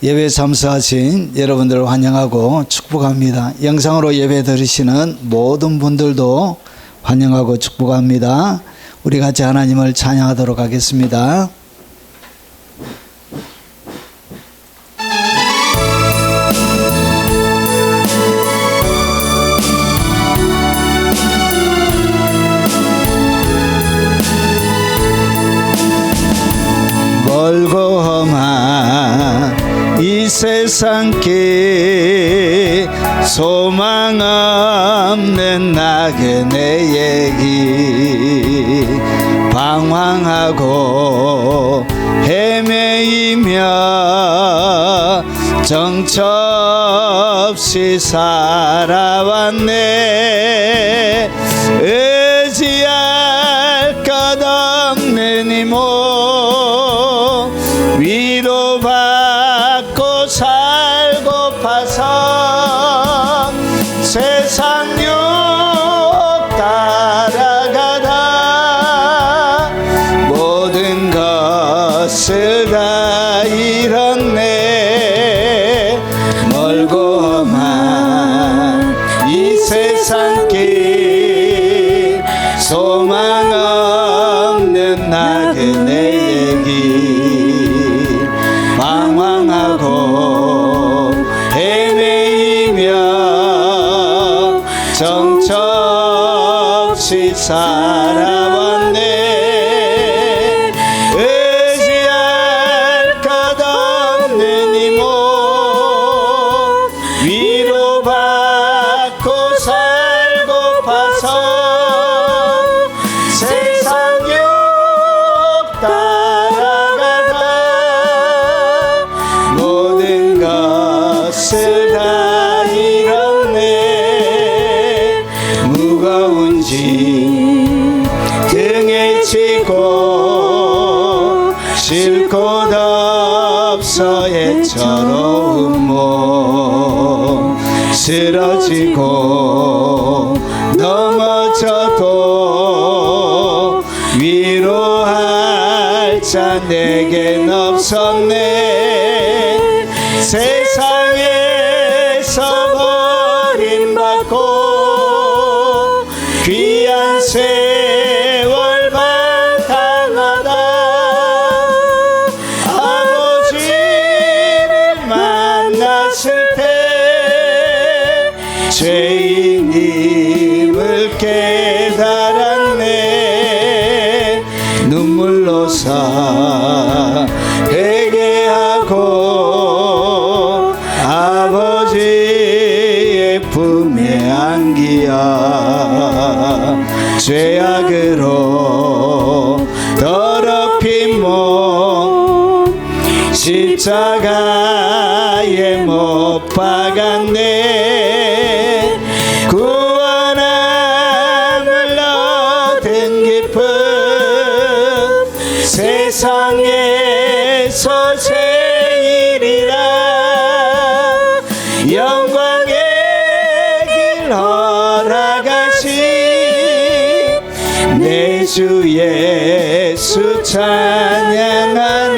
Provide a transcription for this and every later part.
예배 참석하신 여러분들을 환영하고 축복합니다. 영상으로 예배 드리시는 모든 분들도 환영하고 축복합니다. 우리 같이 하나님을 찬양하도록 하겠습니다. 멀고 험한 이 세상길 소망 없는 나그네 얘기 방황하고 헤매이며 정처 없이 살아왔네. 의지할 것 없는 이모 위로받고 살고파서 세상 육 따라가다 모든 것을 다 잃었네. 멀고 험한 이 세상길 소망 없는 나그네 얘기 방황하고 헤매이며 정처 없이 살아왔네. 의지할 것 없는 이모 위로받고 살고파서 세상 육 따라가다 모든 것을 다 잃었네. 무거운 짐 등에 지고 쉴 곳 없어 애처로운 몸 쓰러지고 넘어져도 위로할 자 내겐 없었네. 세상에서 버림받고 귀한 세월 바탕하다 아버지를 만났을 때 죄인임을 깨달았네. 눈물로서 회개하고 아버지의 품에 안기어 죄악으로 더럽힌 몸 십자가에 못 박았네. 구원함을 얻은 기쁨 세상에서 제일이라 영광의 길 허락하신 내 주 예수 찬양하네.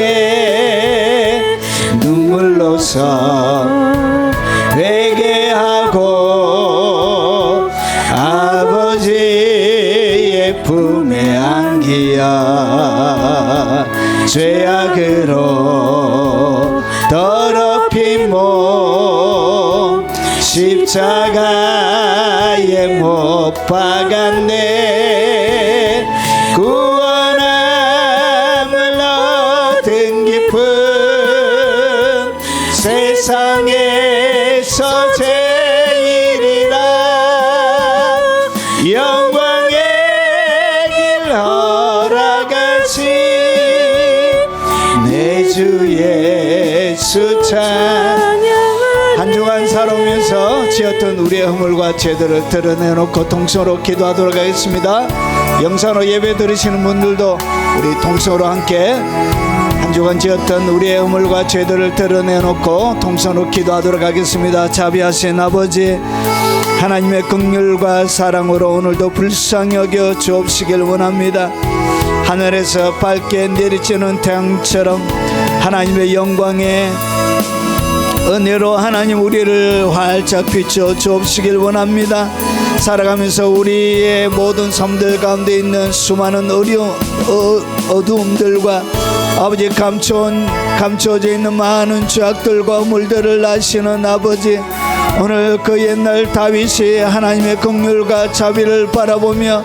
눈물로서 회개하고 아버지의 품에 안기어 죄악으로 더럽힌 몸 십자가에 못 박았네. 구원함을 얻은 기쁨 세상에서 제일이라 영광의 길 허락하신 내 주 예수 찬양. 한 주간 살아오면서 지었던 우리의 허물과 죄들을 드러내놓고 통성으로 기도하도록 하겠습니다. 영상으로 예배 드리시는 분들도 우리 통성으로 함께 한 주간 지었던 우리의 허물과 죄들을 드러내놓고 통성으로 기도하도록 하겠습니다. 자비하신 아버지, 하나님의 긍휼과 사랑으로 오늘도 불쌍히 여겨 주옵시길 원합니다. 하늘에서 밝게 내리쬐는 태양처럼 하나님의 영광에 은혜로 하나님 우리를 활짝 비춰 주옵시길 원합니다. 살아가면서 우리의 모든 삶들 가운데 있는 수많은 어두움들과 아버지 감춰져 있는 많은 죄악들과 물들을 아시는 아버지, 오늘 그 옛날 다윗이 하나님의 긍휼과 자비를 바라보며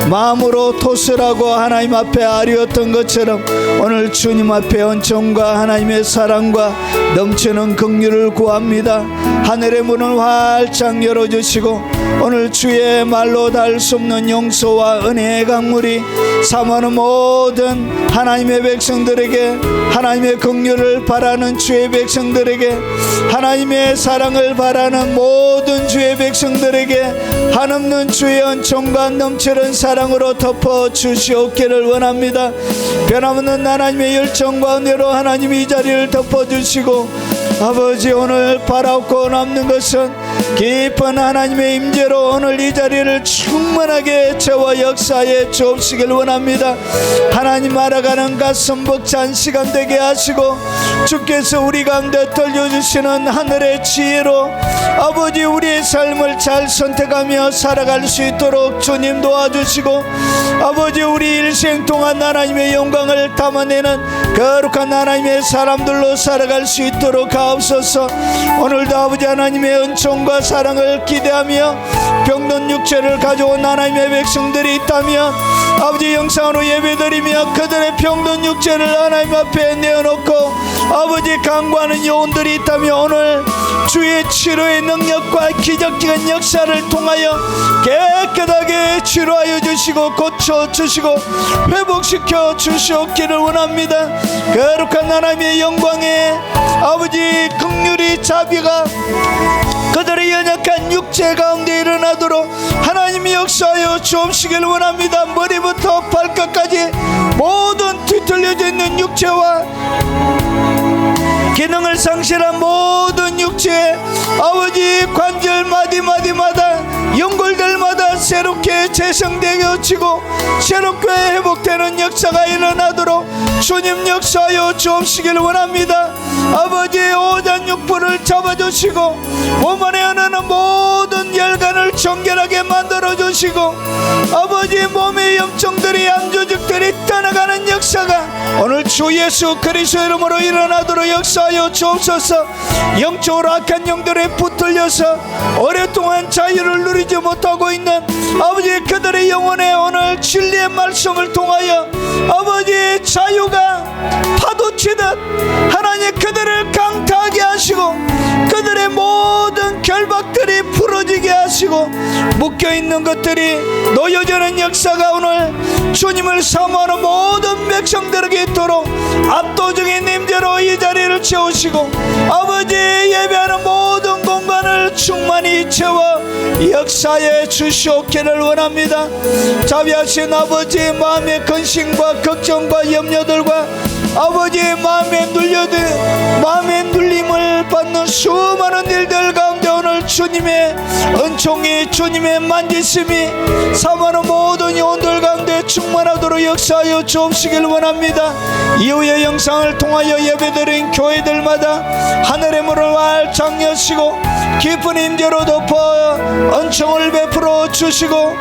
마음으로 토설하고 하나님 앞에 아뢰었던 것처럼 오늘 주님 앞에 은총과 하나님의 사랑과 넘치는 긍휼을 구합니다. 하늘의 문을 활짝 열어주시고 오늘 주의 말로 닿을 수 없는 용서와 은혜의 강물이 사모하는 모든 하나님의 백성들에게, 하나님의 긍휼을 바라는 주의 백성들에게, 하나님의 사랑을 바라는 모든 주의 백성들에게 한없는 주의 은총과 넘치는 사랑으로 덮어주시옵기를 원합니다. 변함없는 하나님의 열정과 은혜로 하나님 이 자리를 덮어주시고 아버지, 오늘 바라옵고 남는 것은 깊은 하나님의 임재로 오늘 이 자리를 충만하게 채워 역사에 주옵시길 원합니다. 하나님 알아가는 가슴 벅찬 시간 되게 하시고 주께서 우리 가운데 들려주시는 하늘의 지혜로 아버지 우리의 삶을 잘 선택하며 살아갈 수 있도록 주님 도와주시고 아버지 우리 일생 동안 하나님의 영광을 담아내는 거룩한 하나님의 사람들로 살아갈 수 있도록 하옵소서. 오늘도 아버지 하나님의 은총과 사랑을 기대하며 병든 육체를 가져온 하나님의 백성들이 있다면 아버지 영상으로 예배드리며 그들의 병든 육체를 하나님 앞에 내어놓고 아버지 간구하는 영혼들이 있다면 오늘 주의 치료의 능력과 기적적인 역사를 통하여 깨끗하게 치료하여 주시고 고쳐주시고 회복시켜 주시옵기를 원합니다. 거룩한 하나님의 영광에 아버지 긍휼이 자비가 그들의 연약한 육체 가운데 일어나도록 하나님이 역사하여 주옵시길 원합니다. 머리부터 발끝까지 모든 뒤틀려져 있는 육체와 기능을 상실한 모든 육체에 아버지 관절 마디마디마다 연골들마다 새롭게 재생되어지고 새롭게 회복되는 역사가 일어나도록 주님 역사하여 주옵시길 원합니다. 아버지 오장육부를 잡아주시고 몸 안에 흐르는 모든 혈관을 정결하게 만들어주시고 아버지 몸의 염증들이 암조직들이 떠나가는 역사가 오늘 주 예수 그리스도 이름으로 일어나도록 역사하여 주옵소서. 영적으로 악한 영들에 붙들려서 오랫동안 자유를 누리지 못하고 있는 아버지 그들의 영혼에 오늘 진리의 말씀을 통하여 아버지 자유가 파도치듯 하나님 그들을 강타하게 하시고 그들의 모든 결박들이 풀어지게 하시고 묶여있는 것들이 놓여지는 역사가 오늘 주님을 사모하는 모든 백성들에게 있도록 압도적인 임재로 이 자리를 채우시고 아버지 예배하는 모든 공간을 충만히 채워 역사에 주시옵기를 원합니다. 자비하신 아버지 마음의 근심과 걱정과 염려들과 아버지 마음에 눌림을 받는 수많은 일들 가운데 오늘 주님의 은총이 주님의 만지심이 사모하는 모든 영혼들 가운데 충만하도록 역사하여 주옵시길 원합니다. 이후의 영상을 통하여 예배드린 교회들마다 하늘의 문을 활짝 여시고 깊은 임재로 덮어 은총을 베풀어 주시고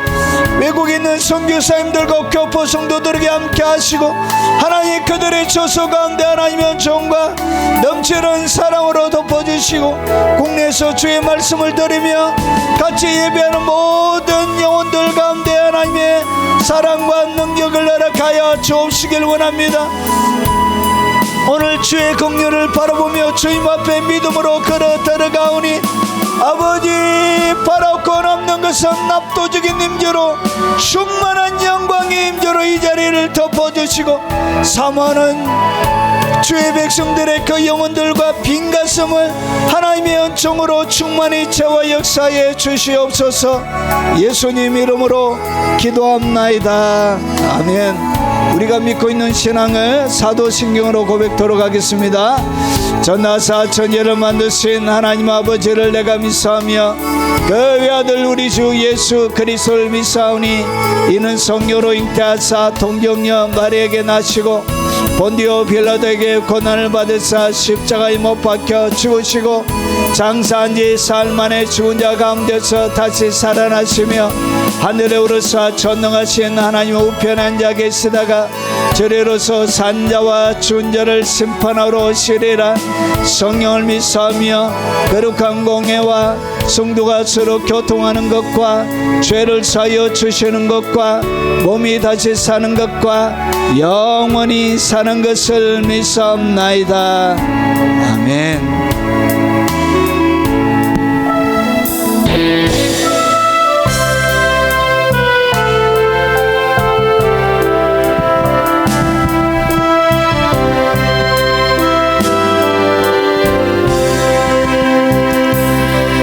외국에 있는 선교사님들과 교포 성도들에게 함께 하시고 하나님 그들의 처소 가운데 하나님의 은총과 넘치는 사랑으로 덮어주시고 국내에서 주의 말씀을 들으며 같이 예배하는 모든 영혼들 가운데 하나님의 사랑과 능력을 허락하여 주옵시길 원합니다. 오늘 주의 긍휼을 바라보며 주님 앞에 믿음으로 걸어 들어가오니 아버지 바라옵고 남는 것은 압도적인 임재로 충만한 영광의 임재로 이 자리를 덮어주시고 사모하는 주의 백성들의 그 영혼들과 빈 가슴을 하나님의 은총으로 충만히 채워 역사해 주시옵소서. 예수님 이름으로 기도합나이다. 아멘. 우리가 믿고 있는 신앙을 사도신경으로 고백토록 하겠습니다. 전하사천예를 만드신 하나님 아버지를 내가 믿사오며 그 외아들 우리 주 예수 그리스도를 믿사오니 이는 성령으로 잉태하사 동정녀 마리아에게 나시고 본디오 빌라도에게 고난을 받으사 십자가에 못 박혀 죽으시고 장사한 지 사흘 만에 죽은 자 가운데서 다시 살아나시며 하늘에 오르사 전능하신 하나님 우편에 앉아 계시다가 저리로서 산자와 죽은 자를 심판하러 오시리라. 성령을 믿사오며 거룩한 공회와 성도가 서로 교통하는 것과 죄를 사하여 주시는 것과 몸이 다시 사는 것과 영원히 사는 것을 믿사옵나이다. 아멘.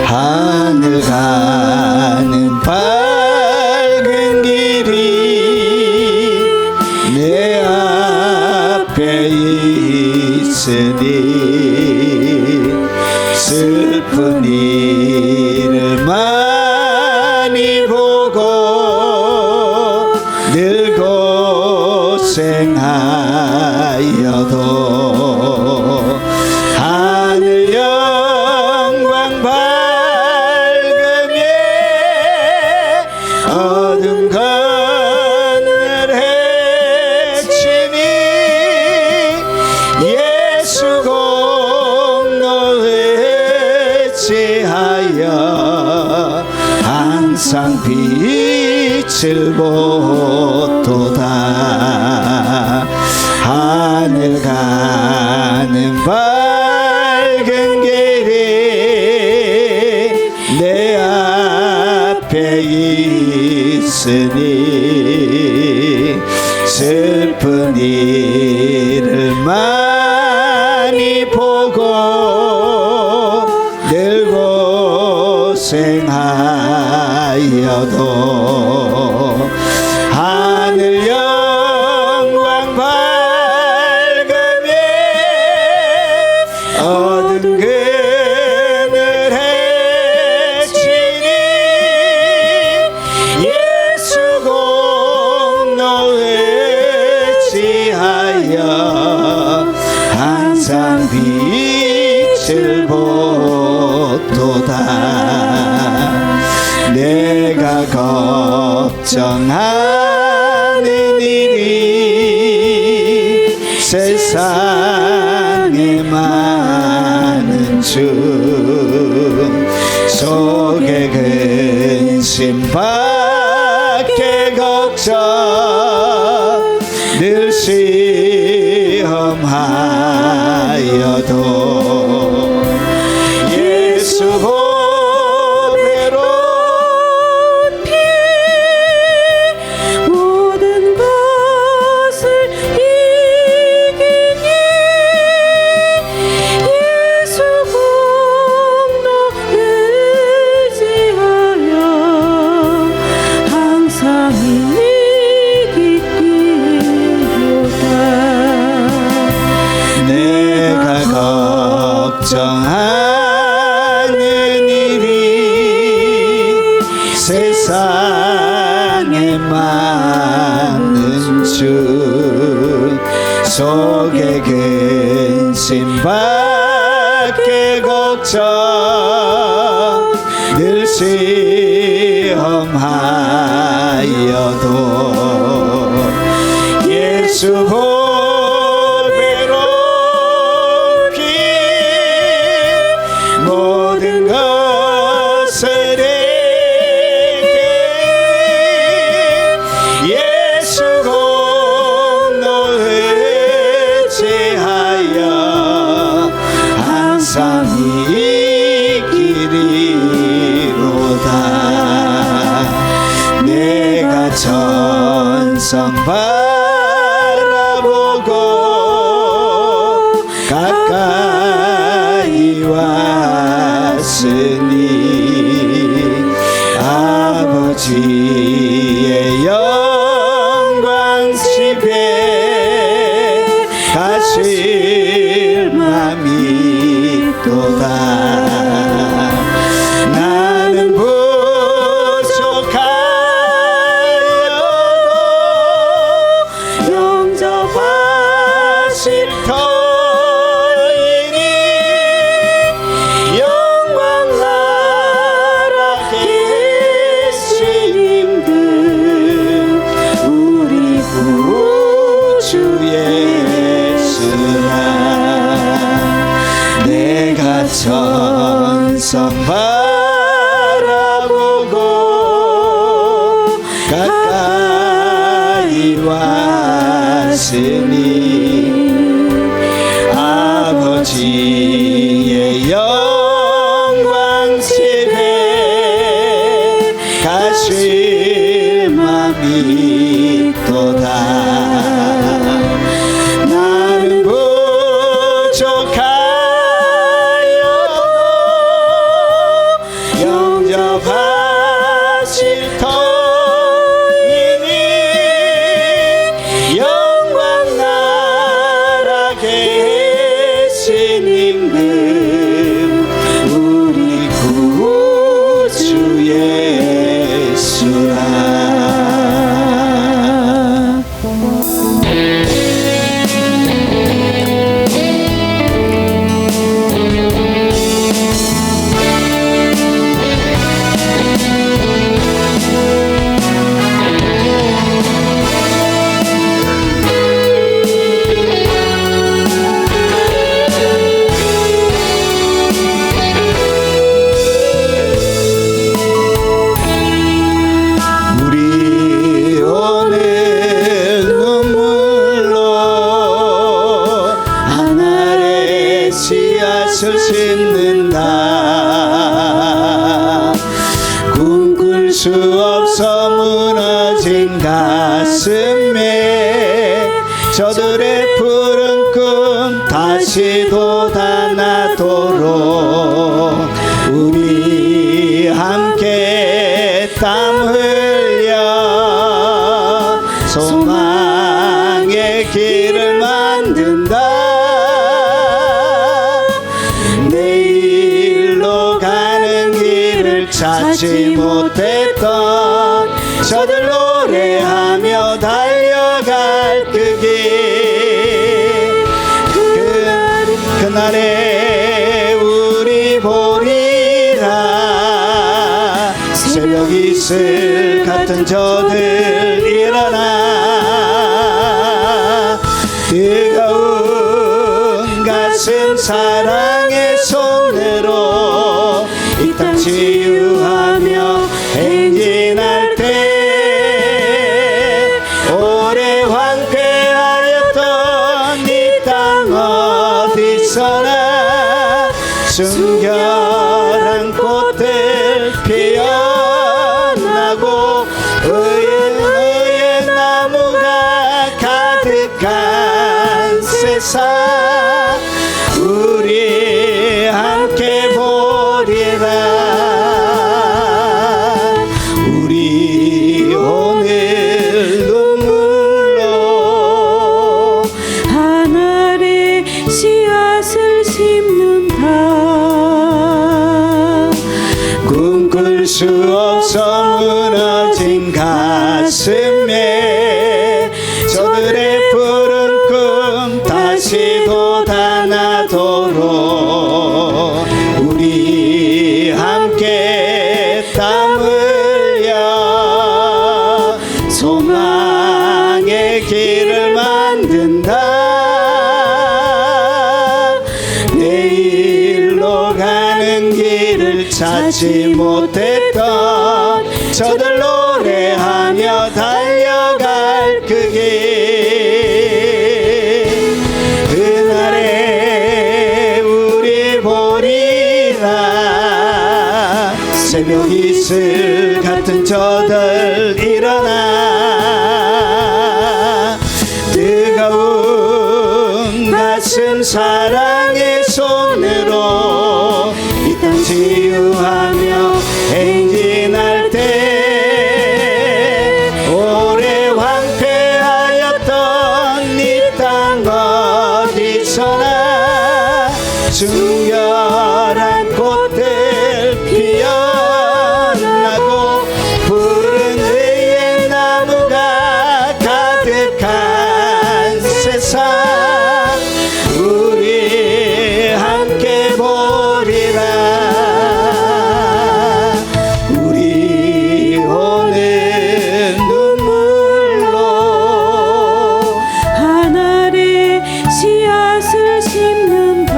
하늘 가는 밝은 길이 내 앞에 있으니 슬픈 일을 많이 보고 늘 고생하여도 하늘 영광 밝음에 어둠 그늘 헤치니 예수 공로 의지하여 항상 빛을 보도다. 하늘 가는 밝은 길이 내 앞에 있으니 슬픈 일을 많이 보고 늘 고생하여도 하늘 영광 밝음에 어두운 그늘 헤치니 예수 공로 의지하여 항상 빛을 보도다. 내가 걱정하는 일이 세상에 많은 중 속에 근심 밖에 걱정 늘 시험하여도 예수 보배로 모든 것을 이기니 예수 공로 의지하여 항상 이기리로다. 내가 걱정하는 일이 세상에 많은 중 속에 근심 밖에 걱정 늘 시험하여도 예수 보배로 피 모든 것을 예수 공로 의지하여 항상 이기리로다. 내가 천성 바라보고 가까이 왔으니 아버지의 영광 집에 가실 맘이 또다. 나는 부족하여도 영접하시니 천성 바라보고 가까이 왔으니 아버지의 영광 집에 가실 맘이 또다. 나는 부족하여도 영접하실 터이니 영광 나라 계신 임금 우리 구주 예수라. 우리 오늘 눈물로 하늘의 씨앗을 심는다. 꿈꿀 수 없어 무너진 가슴에 저들의 푸른 꿈 다시 돋아나도록 우리 함께 땀 흘려 소망의 길을 만든다. 내일로 가는 길을 찾지 못했던 저들 노래하며 달려갈 그 길, 그날에 우리 보리라. 새벽 이슬 같은 저들 일어나 뜨거운 가슴 사랑의 손으로 이 땅 치유하며 행진할 때 오래 황폐하였던 이 땅 어디서나 순결한 꽃들 피어나고 의의 나무가 가득한 세상 우리 함께 보리라. 우리 오늘 눈물로 하늘의 씨앗을 심는다. 꿈꿀 수 없어 무너진 가슴에 저들의 푸른 꿈 다시 돋아나도록 우리 함께 땀 흘려 소망의 길을 만든다. 내일로 가는 길을 찾지 못했던 저들 노래하며 달려갈 그 길, 그날에 우리 보리라. 새벽 이슬 같은 저들 일어나 뜨거운 가슴 사랑의 손으로 이 땅 치유하며 행진할 때 오래 황폐하였던 이 땅 어디서나 순결한 꽃들 피어나고 푸른 의의 나무가 가득한 세상 우리 함께 보리라. 우리 오늘 눈물로 하늘의 씨앗을 심는다.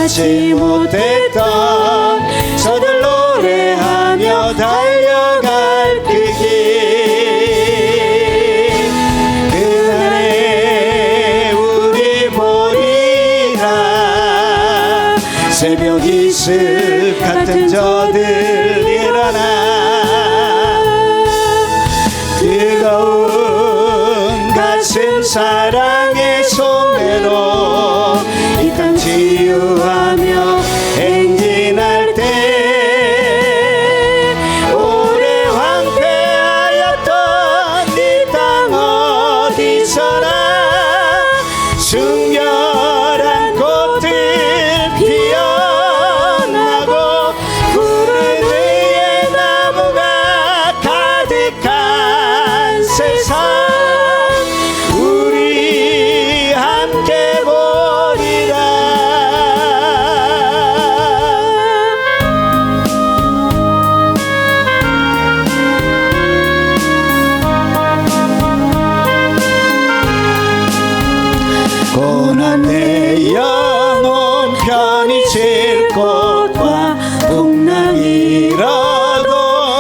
받지 못했던 저들 노래하며 달려갈 그 길, 그날에 우리 보리라. 새벽 이슬 같은 저들 일어나, 뜨거운 가슴 사랑의 손으로 이 땅 치유하며 행진할 때, 오래 황폐하였던 이 땅 어디서나 순결한 꽃들 피어나고 푸른 위에 나무가 가득한 세상, 우리 함께 보리라. 고난 내 영혼 편히 칠 곳과 풍랑이라도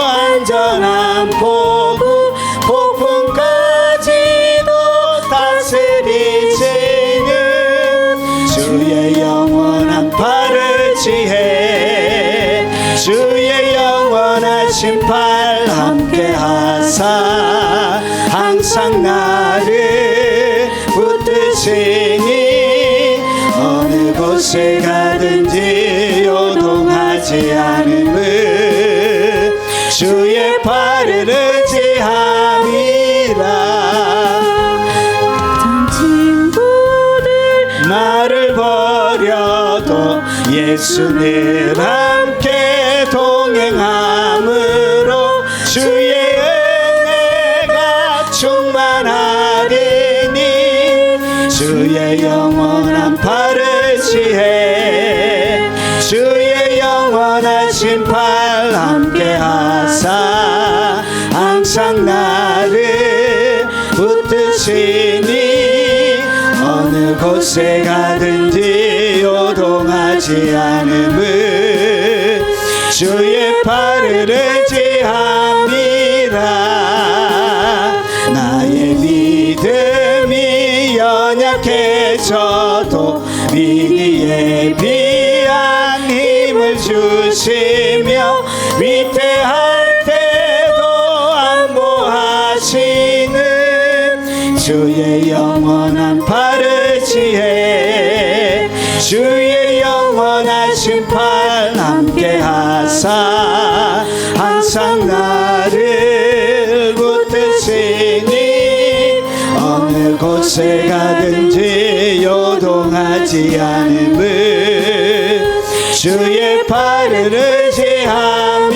안전한 포구, 폭풍까지도 다스리시는 주의 영원한 팔을 지혜, 주의 영원하신 팔 함께 하사 항상 나를 붙드시니, 어느 곳에 가든지 요동하지 않음은 주의 팔을 의지함이라. 친구들 나를 버려도 예수는 함께 동행함으로 주의 은혜가 충만하리니, 주의 영원한 팔을 지혜, 주의 영원하신 팔 함께 하사 항상 나를 붙드시니, 어느 곳에 가든지 요동하지 않음은 주의 팔을 의지함이라. 나의 믿음이 연약해져도 미리 예비한 힘을 주시며, 위태할 때도 안보하시는 주의 영원한 팔을 지혜, 주의 영원하신 팔 함께 하사 항상 나를 붙드시니, 어느 곳에 가든지 요동하지 않음은 주의 팔을 의지함이라.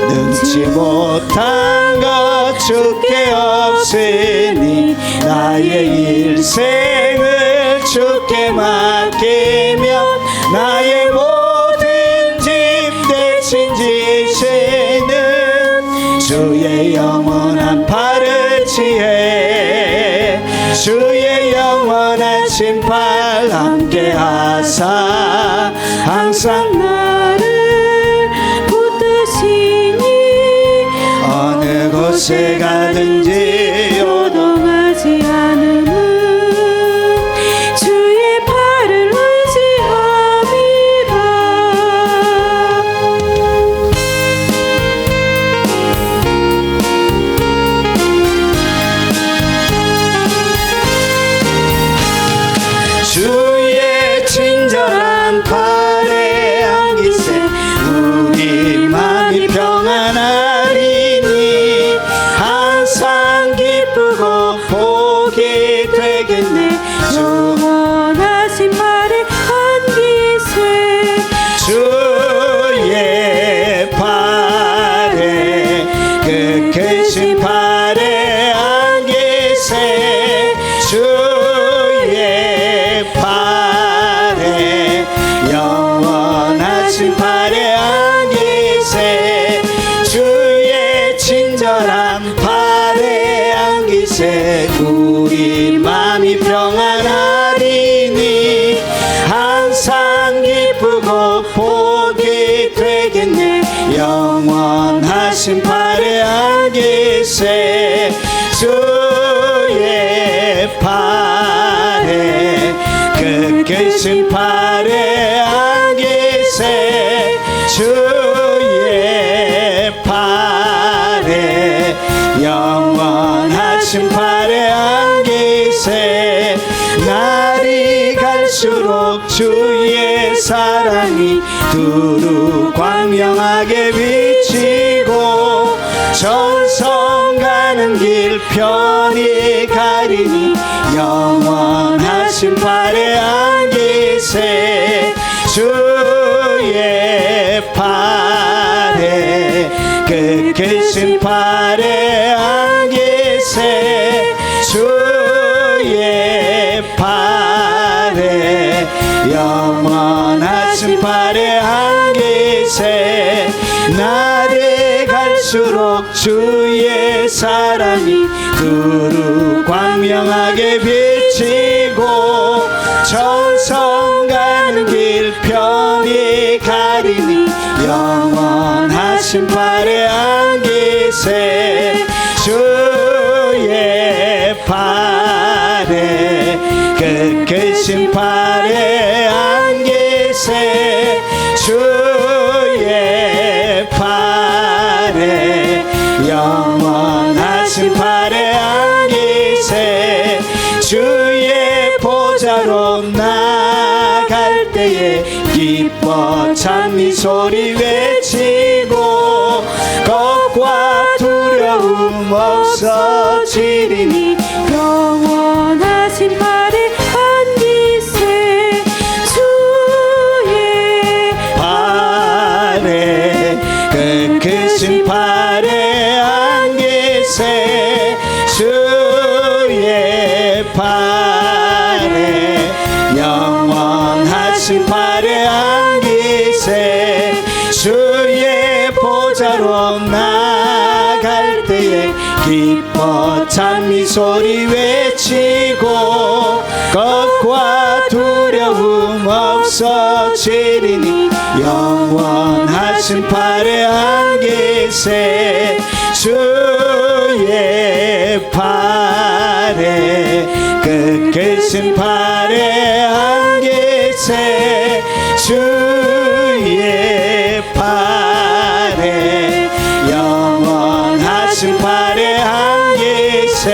능치 못한 것 주께 없으니, 나의 일생을 주께 맡기며, 나의 모든 짐 대신 지시는 주의 영원한 팔을 지혜, 주의 영원하신 팔 함께 하사 항상 나를 붙드시니, 어느 곳에 가든지 요동하지 않음은 주의 팔을 의지함이라. 주의 친절한 팔에 크신 팔에 안기세 주의 팔에 영원하신 팔에 안기세 날이 갈수록 주의 사랑이 두루 광명하게 비치고 전성 가는 길 편히 가리니 영원하신 팔에 안기세 주의 팔에 크신 팔에 안기세 주의 팔에 영원하신 팔에 안기세 날이 갈수록 주의 사랑이 두루 광명하게 비치고 전성 가는 길 편히 가리니 영원하신 팔에 안기세 주의 팔에 크신 팔에 안기세 주의 팔에 영원하신 팔에 안기세 주의 보좌로 나갈 때에 기뻐 찬미 소리 외치고 겁과 두려움 없어지리니 영원하신 팔에 안기세 주의 팔에 크신 팔에 안기세 주의 팔에 영원하신 팔에 안기세 주의 보좌로 나갈 때에 기뻐 찬미 소리 외치고 겁과 두려움 없어지리니 영원하신 팔에 안기세 주의 팔에 크신 팔에 안기세 주의 팔에 영원하신 팔에 안기세.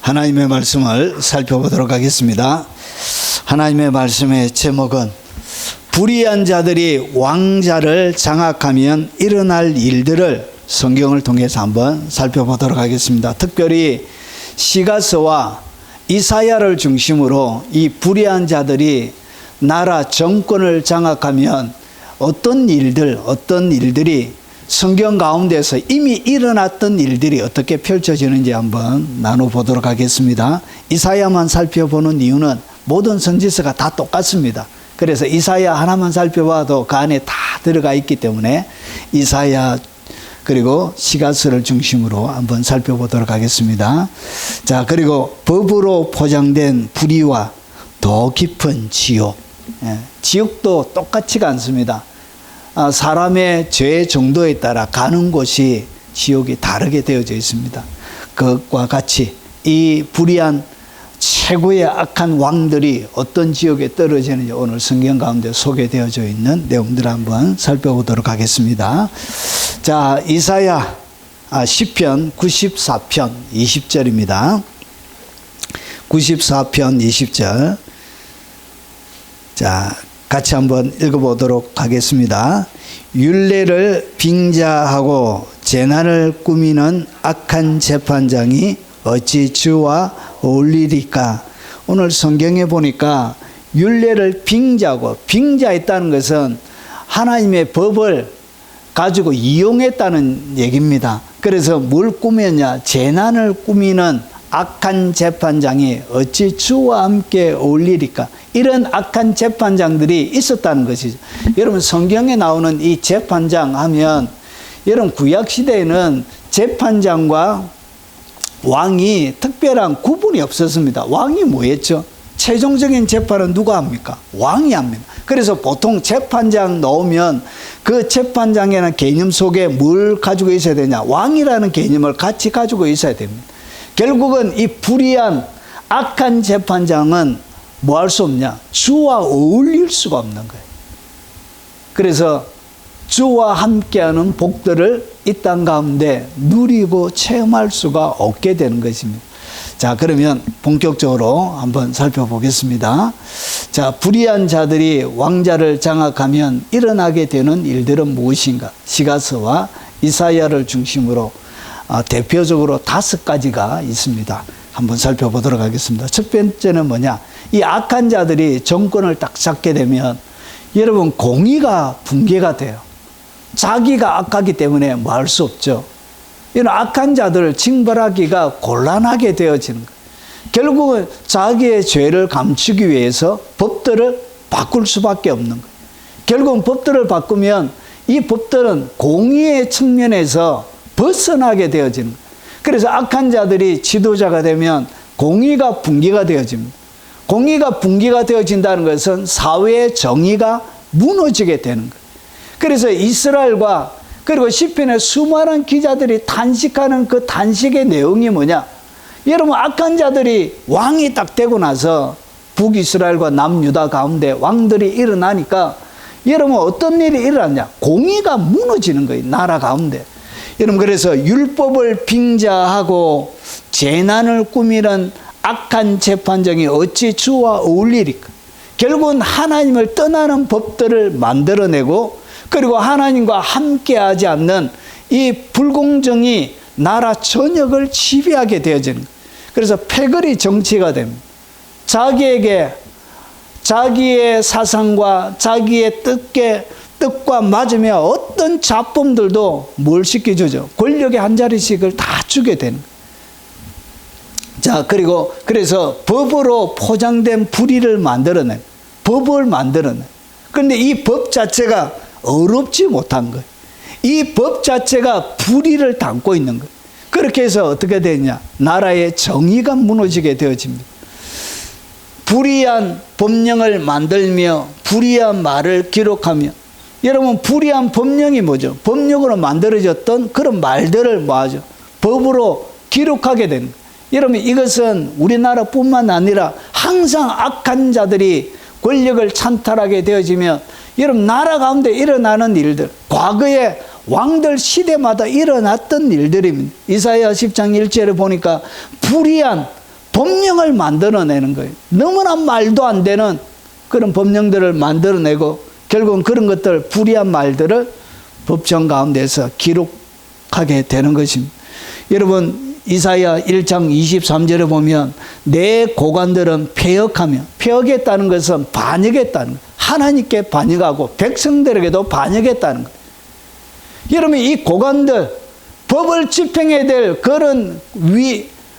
하나님의 말씀을 살펴보도록 하겠습니다. 하나님의 말씀의 제목은 불의한 자들이 왕자를 장악하면 일어날 일들을 성경을 통해서 한번 살펴보도록 하겠습니다. 특별히 시가서와 이사야를 중심으로 이 불의한 자들이 나라 정권을 장악하면 어떤 일들이 성경 가운데서 이미 일어났던 일들이 어떻게 펼쳐지는지 한번 나눠보도록 하겠습니다. 이사야만 살펴보는 이유는 모든 선지서가 다 똑같습니다. 그래서 이사야 하나만 살펴봐도 그 안에 다 들어가 있기 때문에 이사야 그리고 시가서를 중심으로 한번 살펴보도록 하겠습니다. 자, 그리고 법으로 포장된 불의와 더 깊은 지옥. 지옥도 똑같지가 않습니다. 사람의 죄 정도에 따라 가는 곳이 지옥이 다르게 되어져 있습니다. 그것과 같이 이 불의한 최고의 악한 왕들이 어떤 지옥에 떨어지는지 오늘 성경 가운데 소개되어져 있는 내용들을 한번 살펴보도록 하겠습니다. 자, 이사야 시편 94편 20절입니다. 94편 20절. 자, 같이 한번 읽어보도록 하겠습니다. 율례를 빙자하고 재난을 꾸미는 악한 재판장이 어찌 주와 어울리리까. 오늘 성경에 보니까 율례를 빙자하고, 빙자했다는 것은 하나님의 법을 가지고 이용했다는 얘기입니다. 그래서 뭘 꾸몄냐? 재난을 꾸미는 악한 재판장이 어찌 주와 함께 어울리리까. 이런 악한 재판장들이 있었다는 것이죠. 여러분, 성경에 나오는 이 재판장 하면, 여러분 구약시대에는 재판장과 왕이 특별한 구분이 없었습니다. 왕이 뭐였죠? 최종적인 재판은 누가 합니까? 왕이 합니다. 그래서 보통 재판장 나오면 그 재판장이라는 개념 속에 뭘 가지고 있어야 되냐? 왕이라는 개념을 같이 가지고 있어야 됩니다. 결국은 이 불의한 악한 재판장은 뭐 할 수 없냐? 주와 어울릴 수가 없는 거예요. 그래서 주와 함께하는 복들을 이 땅 가운데 누리고 체험할 수가 없게 되는 것입니다. 자, 그러면 본격적으로 한번 살펴보겠습니다. 자, 불의한 자들이 왕자를 장악하면 일어나게 되는 일들은 무엇인가? 시가서와 이사야를 중심으로 대표적으로 5가지가 있습니다. 한번 살펴보도록 하겠습니다. 첫 번째는 뭐냐? 이 악한 자들이 정권을 딱 잡게 되면 여러분 공의가 붕괴가 돼요. 자기가 악하기 때문에 뭐 할 수 없죠. 이런 악한 자들을 징벌하기가 곤란하게 되어지는 거예요. 결국은 자기의 죄를 감추기 위해서 법들을 바꿀 수밖에 없는 거예요. 결국은 법들을 바꾸면 이 법들은 공의의 측면에서 벗어나게 되어지는 거예요. 그래서 악한 자들이 지도자가 되면 공의가 붕괴가 되어집니다. 공의가 붕괴가 되어진다는 것은 사회의 정의가 무너지게 되는 거예요. 그래서 이스라엘과 그리고 시편의 수많은 기자들이 탄식하는 그 탄식의 내용이 뭐냐? 여러분 악한 자들이 왕이 딱 되고 나서 북이스라엘과 남유다 가운데 왕들이 일어나니까 여러분 어떤 일이 일어났냐? 공의가 무너지는 거예요. 나라 가운데. 여러분 그래서 율법을 빙자하고 재난을 꾸미는 악한 재판장이 어찌 주와 어울리리까? 결국은 하나님을 떠나는 법들을 만들어내고 그리고 하나님과 함께하지 않는 이 불공정이 나라 전역을 지배하게 되어지는 거예요. 그래서 패거리 정치가 됩니다. 자기에게 자기의 사상과 자기의 뜻과 맞으면 어떤 잡범들도 뭘 시켜주죠? 권력의 한 자리씩을 다 주게 되는 거예요. 자, 그리고 그래서 법으로 포장된 불의를 만들어내. 법을 만들어내. 그런데 이 법 자체가 어렵지 못한 거예요. 이 법 자체가 불의를 담고 있는 거예요. 그렇게 해서 어떻게 되냐? 나라의 정의가 무너지게 되어집니다. 불의한 법령을 만들며 불의한 말을 기록하며 여러분 불의한 법령이 뭐죠? 법령으로 만들어졌던 그런 말들을 뭐하죠? 법으로 기록하게 되는 거예요. 여러분 이것은 우리나라뿐만 아니라 항상 악한 자들이 권력을 찬탈하게 되어지면 여러분 나라 가운데 일어나는 일들, 과거에 왕들 시대마다 일어났던 일들입니다. 이사야 10장 1절에 보니까 불의한 법령을 만들어내는 거예요. 너무나 말도 안 되는 그런 법령들을 만들어내고 결국은 그런 것들 불의한 말들을 법정 가운데서 기록하게 되는 것입니다. 여러분 이사야 1장 23절에 보면 내 고관들은 폐역했다는 것은 반역했다는 거예요. 하나님께 반역하고 백성들에게도 반역했다는 거예요. 여러분 이 고관들 법을 집행해야 될 그런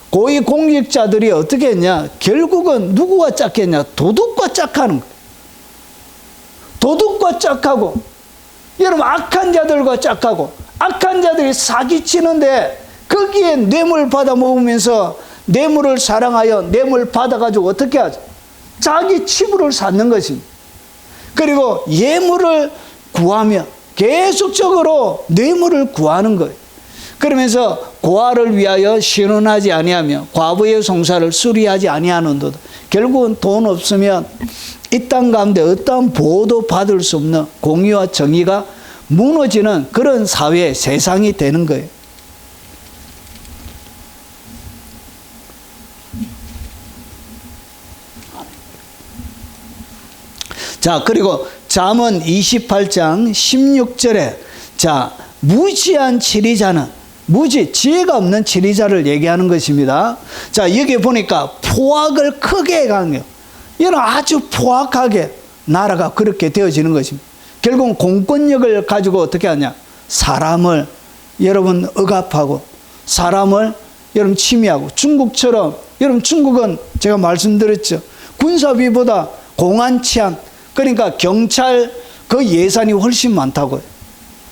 고위공직자들이 어떻게 했냐? 결국은 누구와 짝했냐? 도둑과 짝하는 거예요. 도둑과 짝하고 여러분 악한 자들과 짝하고 악한 자들이 사기치는데 거기에 뇌물 받아 먹으면서 뇌물을 사랑하여 뇌물 받아가지고 어떻게 하죠? 자기 치부를 쌓는 것입니다. 그리고 예물을 구하며 계속적으로 뇌물을 구하는 거예요. 그러면서 고아를 위하여 신원하지 아니하며 과부의 송사를 수리하지 아니하는도다. 결국은 돈 없으면 이 땅 가운데 어떠한 보호도 받을 수 없는 공의와 정의가 무너지는 그런 사회, 세상이 되는 거예요. 자, 그리고 잠언 28장 16절에 자, 무지한 치리자는 지혜가 없는 치리자를 얘기하는 것입니다. 자, 여기 보니까 포악을 크게 해가는 거예요. 이런 아주 포악하게 나라가 그렇게 되어지는 것입니다. 결국 공권력을 가지고 어떻게 하냐? 사람을 여러분 억압하고 사람을 여러분 침해하고 중국처럼 여러분 중국은 제가 말씀드렸죠. 군사비보다 공안 치안 그러니까 경찰 그 예산이 훨씬 많다고요.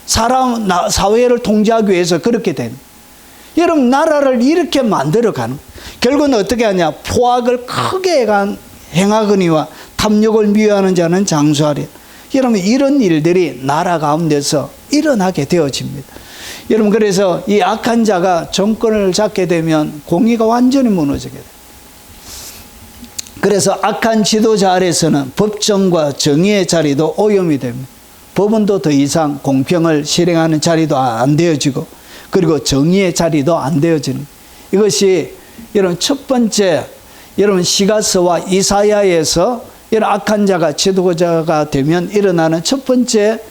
사회를 통제하기 위해서 그렇게 된. 여러분 나라를 이렇게 만들어가는. 결국은 어떻게 하냐? 포악을 크게 행하거니와 탐욕을 미워하는 자는 장수하리. 여러분 이런 일들이 나라 가운데서 일어나게 되어집니다. 여러분, 그래서 이 악한 자가 정권을 잡게 되면 공의가 완전히 무너지게 돼요. 그래서 악한 지도자 아래서는 법정과 정의의 자리도 오염이 됩니다. 법원도 더 이상 공평을 실행하는 자리도 안 되어지고, 그리고 정의의 자리도 안 되어지는, 이것이 여러분 첫 번째, 여러분 시가서와 이사야에서 이런 악한 자가 지도자가 되면 일어나는 첫 번째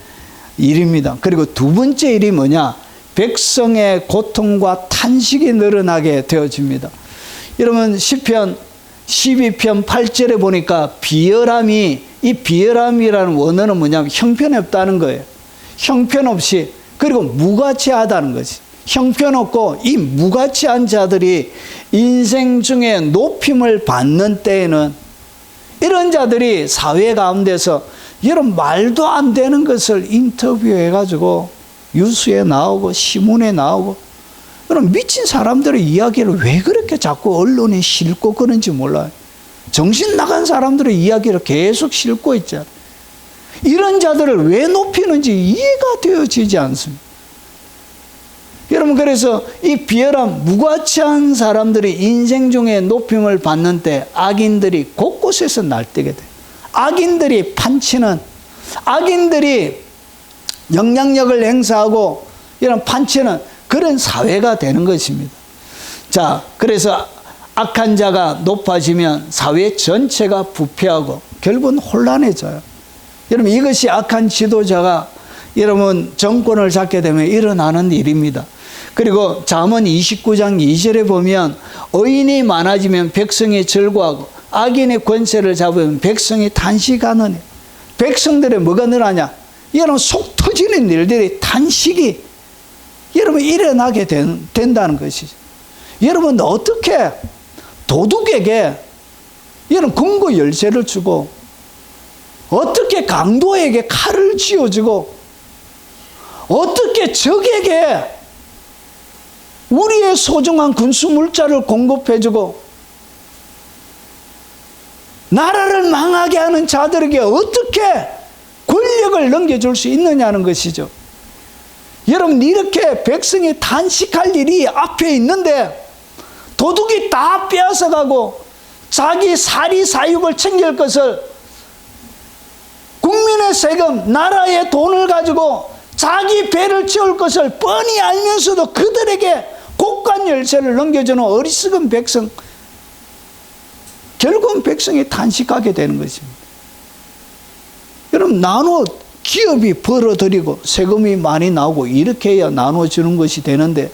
일입니다. 그리고 두 번째 일이 뭐냐? 백성의 고통과 탄식이 늘어나게 되어집니다. 여러분 시편 12편 8절에 보니까 비열함이, 이 비열함이라는 원어는 뭐냐면 형편없다는 거예요. 형편없이, 그리고 무가치하다는 거지. 형편없고 이 무가치한 자들이 인생 중에 높임을 받는 때에는 이런 자들이 사회 가운데서 이런 말도 안 되는 것을 인터뷰해가지고 뉴스에 나오고 신문에 나오고, 그럼 미친 사람들의 이야기를 왜 그렇게 자꾸 언론에 싣고 그런지 몰라요. 정신 나간 사람들의 이야기를 계속 싣고 있잖아요. 이런 자들을 왜 높이는지 이해가 되어지지 않습니다. 여러분, 그래서 이 비열한 무가치한 사람들이 인생 중에 높임을 받는 때 악인들이 곳곳에서 날뛰게 돼요. 악인들이 판치는, 악인들이 영향력을 행사하고 이런 판치는 그런 사회가 되는 것입니다. 자, 그래서 악한 자가 높아지면 사회 전체가 부패하고 결국은 혼란해져요. 여러분, 이것이 악한 지도자가 여러분 정권을 잡게 되면 일어나는 일입니다. 그리고 잠언 29장 2절에 보면 의인이 많아지면 백성이 즐거워하고 악인의 권세를 잡으면 백성이 탄식하느니, 백성들의 뭐가 늘어나냐? 여러분 속 터지는 일들이, 탄식이 여러분 일어나게 된다는 것이죠. 여러분 어떻게 도둑에게 여러분 금고 열쇠를 주고, 어떻게 강도에게 칼을 쥐어주고, 어떻게 적에게 우리의 소중한 군수물자를 공급해주고, 나라를 망하게 하는 자들에게 어떻게 권력을 넘겨줄 수 있느냐는 것이죠. 여러분, 이렇게 백성이 탄식할 일이 앞에 있는데 도둑이 다 빼앗아가고 자기 사리 사육을 챙길 것을, 국민의 세금, 나라의 돈을 가지고 자기 배를 채울 것을 뻔히 알면서도 그들에게 곳간 열쇠를 넘겨주는 어리석은 백성, 결국은 백성이 탄식하게 되는 것입니다. 여러분, 나눠 기업이 벌어들이고 세금이 많이 나오고 이렇게 해야 나눠주는 것이 되는데,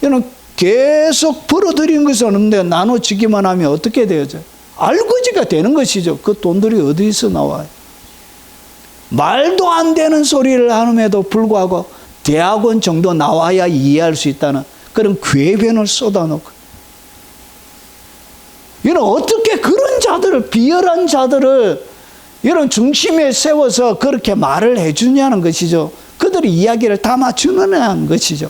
여러분 계속 벌어들이는 것은 없는데 나눠주기만 하면 어떻게 되어져요? 알거지가 되는 것이죠. 그 돈들이 어디서 나와요? 말도 안 되는 소리를 함에도 불구하고 대학원 정도 나와야 이해할 수 있다는 그런 궤변을 쏟아놓고, 이런 어떻게 그런 자들을, 비열한 자들을 이런 중심에 세워서 그렇게 말을 해주냐는 것이죠. 그들의 이야기를 담아주느냐는 것이죠.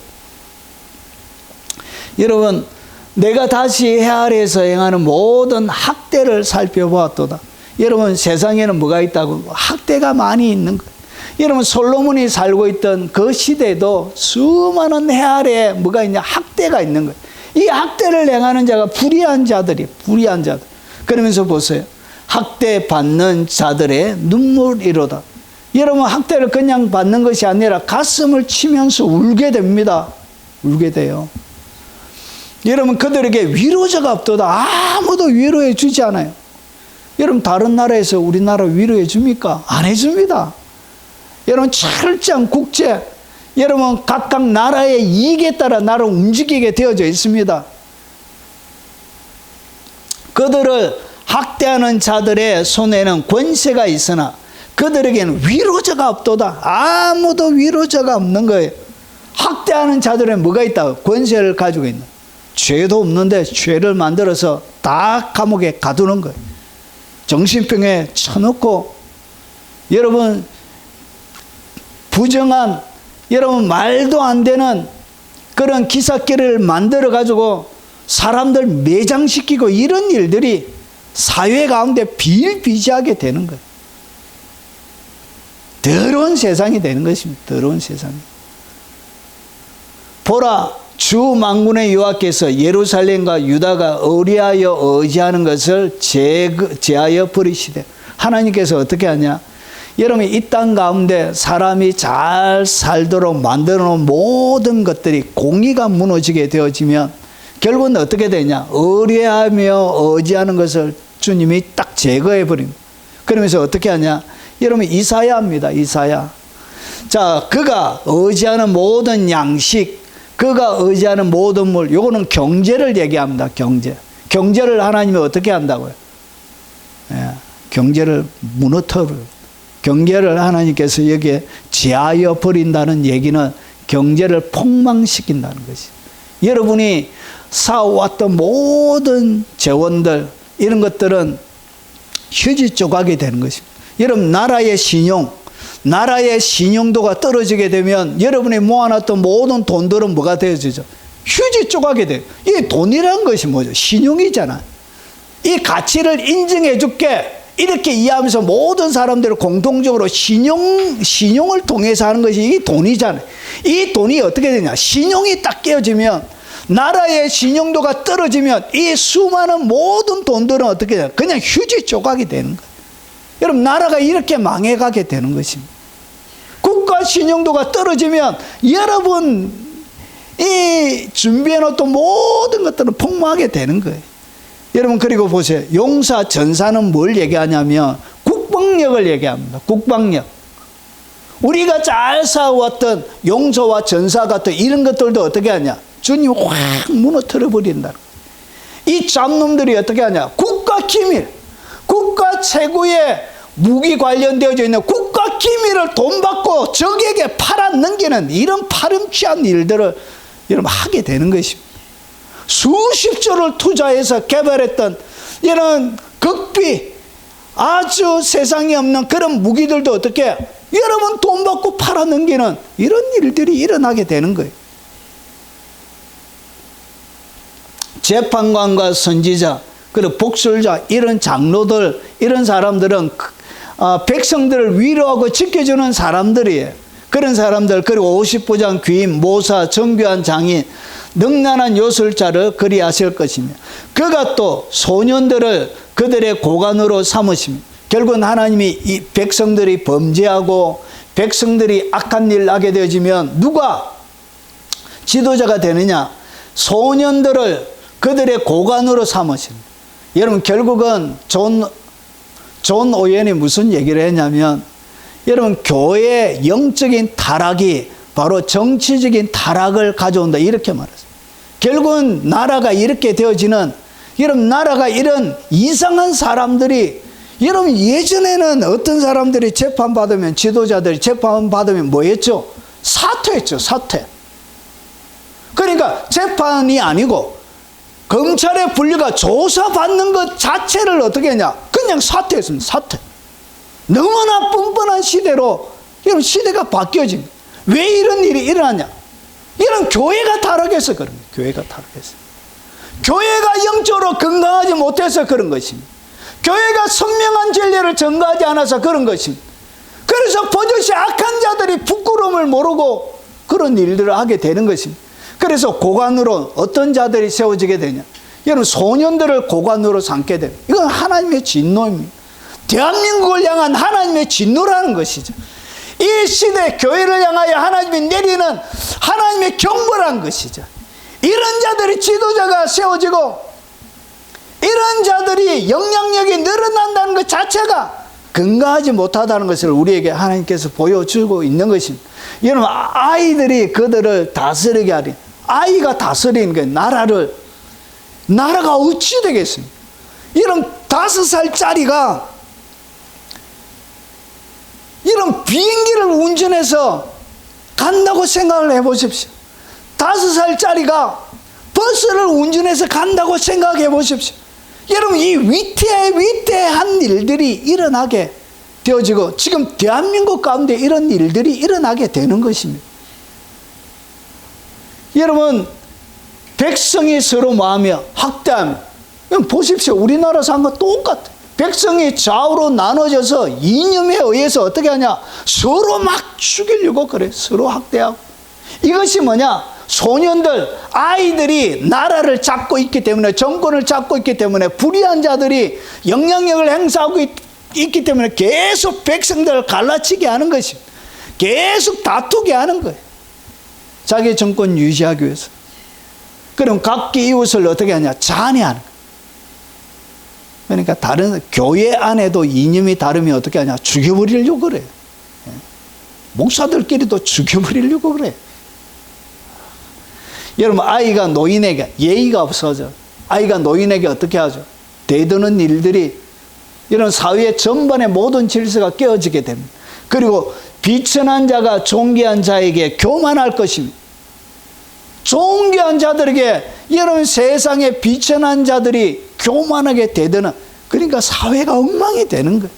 여러분, 내가 다시 해 아래에서 행하는 모든 학대를 살펴보았도다. 여러분, 세상에는 뭐가 있다고? 학대가 많이 있는 거예요. 여러분, 솔로몬이 살고 있던 그 시대에도 수많은 해 아래에 뭐가 있냐? 학대가 있는 거예요. 이 학대를 행하는 자가 불의한 자들이, 불의한 자들. 그러면서 보세요. 학대 받는 자들의 눈물이로다. 여러분, 학대를 그냥 받는 것이 아니라 가슴을 치면서 울게 됩니다. 울게 돼요. 여러분, 그들에게 위로자가 없도다. 아무도 위로해 주지 않아요. 여러분, 다른 나라에서 우리나라 위로해 줍니까? 안 해줍니다. 여러분, 철저한 국제, 여러분 각각 나라의 이익에 따라 나라를 움직이게 되어져 있습니다. 그들을 학대하는 자들의 손에는 권세가 있으나 그들에게는 위로자가 없도다. 아무도 위로자가 없는 거예요. 학대하는 자들은 뭐가 있다? 권세를 가지고 있는. 죄도 없는데 죄를 만들어서 다 감옥에 가두는 거예요. 정신병에 쳐넣고, 여러분 부정한, 여러분 말도 안 되는 그런 기사끼리를 만들어 가지고 사람들 매장시키고, 이런 일들이 사회 가운데 비일비재하게 되는 거예요. 더러운 세상이 되는 것입니다. 더러운 세상. 보라, 주 만군의 여호와께서 예루살렘과 유다가 의리하여 의지하는 것을 제하여 버리시되. 하나님께서 어떻게 하냐? 여러분, 이 땅 가운데 사람이 잘 살도록 만들어 놓은 모든 것들이 공의가 무너지게 되어지면 결국은 어떻게 되냐? 의뢰하며 의지하는 것을 주님이 딱 제거해 버립니다. 그러면서 어떻게 하냐? 여러분, 이사야입니다. 이사야. 자, 그가 의지하는 모든 양식, 그가 의지하는 모든 물, 요거는 경제를 얘기합니다. 경제를 하나님이 어떻게 한다고요? 예, 경제를 무너뜨려. 경제를 하나님께서 여기에 제하여 버린다는 얘기는 경제를 폭망시킨다는 것이. 여러분이 쌓아왔던 모든 재원들, 이런 것들은 휴지 조각이 되는 것입니다. 여러분, 나라의 신용도가 떨어지게 되면 여러분이 모아놨던 모든 돈들은 뭐가 되어지죠? 휴지 조각이 돼요. 이 돈이라는 것이 뭐죠? 신용이잖아. 이 가치를 인정해 줄게, 이렇게 이해하면서 모든 사람들을 공통적으로 신용을 통해서 하는 것이 이 돈이잖아요. 이 돈이 어떻게 되냐? 신용이 딱 깨어지면, 나라의 신용도가 떨어지면 이 수많은 모든 돈들은 어떻게 돼요? 그냥 휴지 조각이 되는 거예요. 여러분, 나라가 이렇게 망해가게 되는 것입니다. 국가 신용도가 떨어지면 여러분 이 준비해놓던 모든 것들은 폭망하게 되는 거예요. 여러분, 그리고 보세요. 용사, 전사는 뭘 얘기하냐면 국방력을 얘기합니다. 국방력. 우리가 잘 쌓아왔던 용서와 전사 같은 이런 것들도 어떻게 하냐? 주님이 확 무너뜨려 버린다. 이 잡놈들이 어떻게 하냐? 국가 기밀, 국가 최고의 무기 관련되어져 있는 국가 기밀을 돈 받고 적에게 팔아 넘기는 이런 파렴치한 일들을 여러분 하게 되는 것입니다. 수십조를 투자해서 개발했던 이런 극비, 아주 세상에 없는 그런 무기들도 어떻게 여러분 돈 받고 팔아 넘기는 이런 일들이 일어나게 되는 거예요. 재판관과 선지자, 그리고 복술자, 이런 장로들, 이런 사람들은 백성들을 위로하고 지켜주는 사람들이에요. 그런 사람들, 그리고 50부장 귀인, 모사, 정교한 장인, 능란한 요술자를 그리하실 것이며, 그가 또 소년들을 그들의 고관으로 삼으시며, 결국은 하나님이 이 백성들이 범죄하고 백성들이 악한 일 나게 되어지면 누가 지도자가 되느냐? 소년들을 그들의 고관으로 삼으십니다. 여러분, 결국은 존 오웬이 무슨 얘기를 했냐면, 여러분, 교회의 영적인 타락이 바로 정치적인 타락을 가져온다, 이렇게 말했어요. 결국은 나라가 이렇게 되어지는, 여러분, 나라가 이런 이상한 사람들이, 여러분, 예전에는 어떤 사람들이 재판받으면, 지도자들이 재판받으면 뭐 했죠? 사퇴했죠, 사퇴. 그러니까 재판이 아니고 검찰의 분리가 조사받는 것 자체를 어떻게 했냐? 그냥 사퇴했습니다. 사퇴. 너무나 뻔뻔한 시대로 이런 시대가 바뀌어진. 왜 이런 일이 일어나냐? 이런 교회가 타락해서 그런 거예요. 교회가 타락해서. 교회가 영적으로 건강하지 못해서 그런 것입니다. 교회가 선명한 진리를 전가하지 않아서 그런 것입니다. 그래서 버젓이 악한 자들이 부끄러움을 모르고 그런 일들을 하게 되는 것입니다. 그래서 고관으로 어떤 자들이 세워지게 되냐? 여러분, 소년들을 고관으로 삼게 됩니다. 이건 하나님의 진노입니다. 대한민국을 향한 하나님의 진노라는 것이죠. 이 시대 교회를 향하여 하나님이 내리는 하나님의 경고라는 것이죠. 이런 자들이 지도자가 세워지고 이런 자들이 영향력이 늘어난다는 것 자체가 건강하지 못하다는 것을 우리에게 하나님께서 보여주고 있는 것입니다. 여러분, 아이들이 그들을 다스리게 하리. 아이가 다스리는 거예요. 나라가 어찌 되겠습니까? 이런 5살짜리가 이런 비행기를 운전해서 간다고 생각을 해보십시오. 5살짜리가 버스를 운전해서 간다고 생각해 보십시오. 여러분, 이 위태한 일들이 일어나게 되어지고 지금 대한민국 가운데 이런 일들이 일어나게 되는 것입니다. 여러분, 백성이 서로 뭐하며 학대하며, 보십시오. 우리나라 상과 똑같아요. 백성이 좌우로 나눠져서 이념에 의해서 어떻게 하냐? 서로 막 죽이려고 그래. 서로 학대하고. 이것이 뭐냐? 소년들, 아이들이 나라를 잡고 있기 때문에, 정권을 잡고 있기 때문에, 불의한 자들이 영향력을 행사하고 있기 때문에 계속 백성들을 갈라치게 하는 것입니다. 계속 다투게 하는 거예요. 자기 정권 유지하기 위해서. 그럼 각기 이웃을 어떻게 하냐? 잔해하는 거예요. 그러니까 다른 교회 안에도 이념이 다르면 어떻게 하냐? 죽여버리려고 그래요. 목사들끼리도 죽여버리려고 그래요. 여러분, 아이가 노인에게 예의가 없어져. 아이가 노인에게 어떻게 하죠? 대드는 일들이 이런 사회 전반의 모든 질서가 깨어지게 됩니다. 그리고 비천한 자가 존귀한 자에게 교만할 것입니다. 존귀한 자들에게, 여러분, 세상에 비천한 자들이 교만하게 대드는, 그러니까 사회가 엉망이 되는 거예요.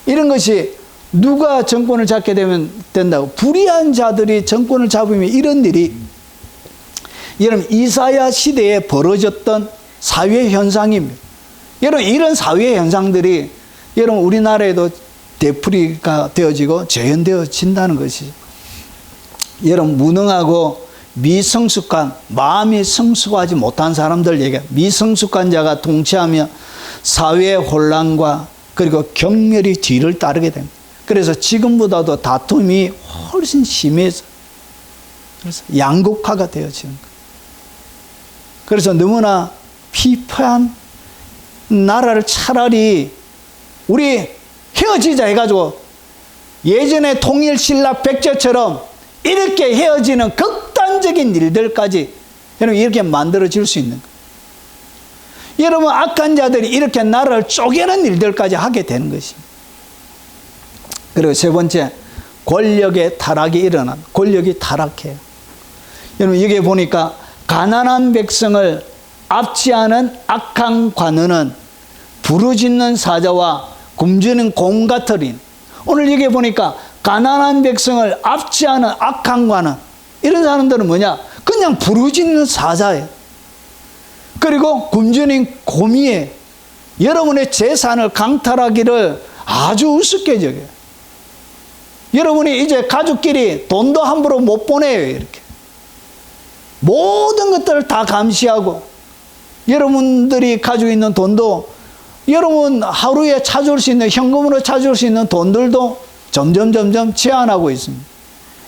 이런 것이 누가 정권을 잡게 되면 된다고? 불의한 자들이 정권을 잡으면 이런 일이, 여러분, 이사야 시대에 벌어졌던 사회 현상입니다. 여러분, 이런 사회 현상들이 여러분 우리나라에도 되풀이가 되어지고 재현되어진다는 것이죠. 여러분, 무능하고 미성숙한, 마음이 성숙하지 못한 사람들 얘기, 미성숙한 자가 통치하며 사회 혼란과 그리고 경멸이 뒤를 따르게 됩니다. 그래서 지금보다도 다툼이 훨씬 심해져. 그래서 양극화가 되어지는 거예요. 그래서 너무나 피폐한 나라를 차라리 우리 헤어지자 해가지고 예전에 통일신라 백제처럼 이렇게 헤어지는 극단적인 일들까지 여러분 이렇게 만들어질 수 있는 거예요. 여러분, 악한 자들이 이렇게 나라를 쪼개는 일들까지 하게 되는 것입니다. 그리고 세 번째, 권력의 타락이 일어난, 권력이 타락해요. 여러분, 여기 보니까 가난한 백성을 압제하는 악한 관원은 부르짖는 사자와 굶주린 곰 같으리니. 오늘 여기 보니까 가난한 백성을 압제하는 악한 관원, 이런 사람들은 뭐냐? 그냥 부르짖는 사자예요. 그리고 굶주린 곰이에요. 여러분의 재산을 강탈하기를 아주 우습게 여겨요. 여러분이 이제 가족끼리 돈도 함부로 못 보내요. 이렇게 모든 것들을 다 감시하고, 여러분들이 가지고 있는 돈도, 여러분 하루에 찾아올 수 있는, 현금으로 찾아올 수 있는 돈들도 점점 제한하고 있습니다.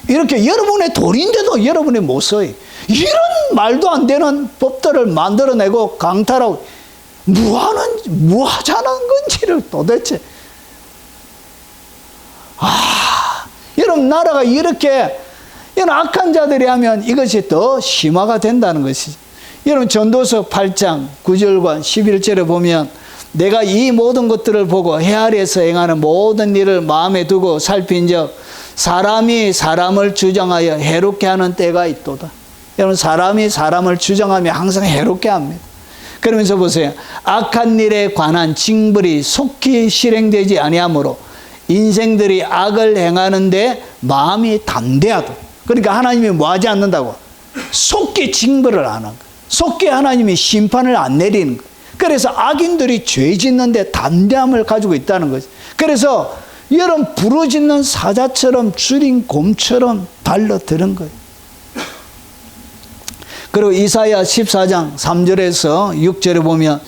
이렇게 여러분의 돈인데도 여러분이 못 써요. 이런 말도 안 되는 법들을 만들어내고 강탈하고, 뭐 하자는 건지를 도대체. 여러분, 나라가 이렇게 이런 악한 자들이 하면 이것이 더 심화가 된다는 것이죠. 여러분, 전도서 8장 9절과 11절에 보면, 내가 이 모든 것들을 보고 해아래에서 행하는 모든 일을 마음에 두고 살핀적 사람이 사람을 주장하여 해롭게 하는 때가 있도다. 여러분, 사람이 사람을 주장하며 항상 해롭게 합니다. 그러면서 보세요. 악한 일에 관한 징벌이 속히 실행되지 아니하므로 인생들이 악을 행하는데 마음이 담대하다. 그러니까 하나님이 뭐 하지 않는다고? 속히 징벌을 안 하는 거예요. 속히 하나님이 심판을 안 내리는 거예요. 그래서 악인들이 죄 짓는데 담대함을 가지고 있다는 거죠. 그래서 여러분, 부르짖는 사자처럼 줄인 곰처럼 달려드는 거예요. 그리고 이사야 14장 3절에서 6절에 보면,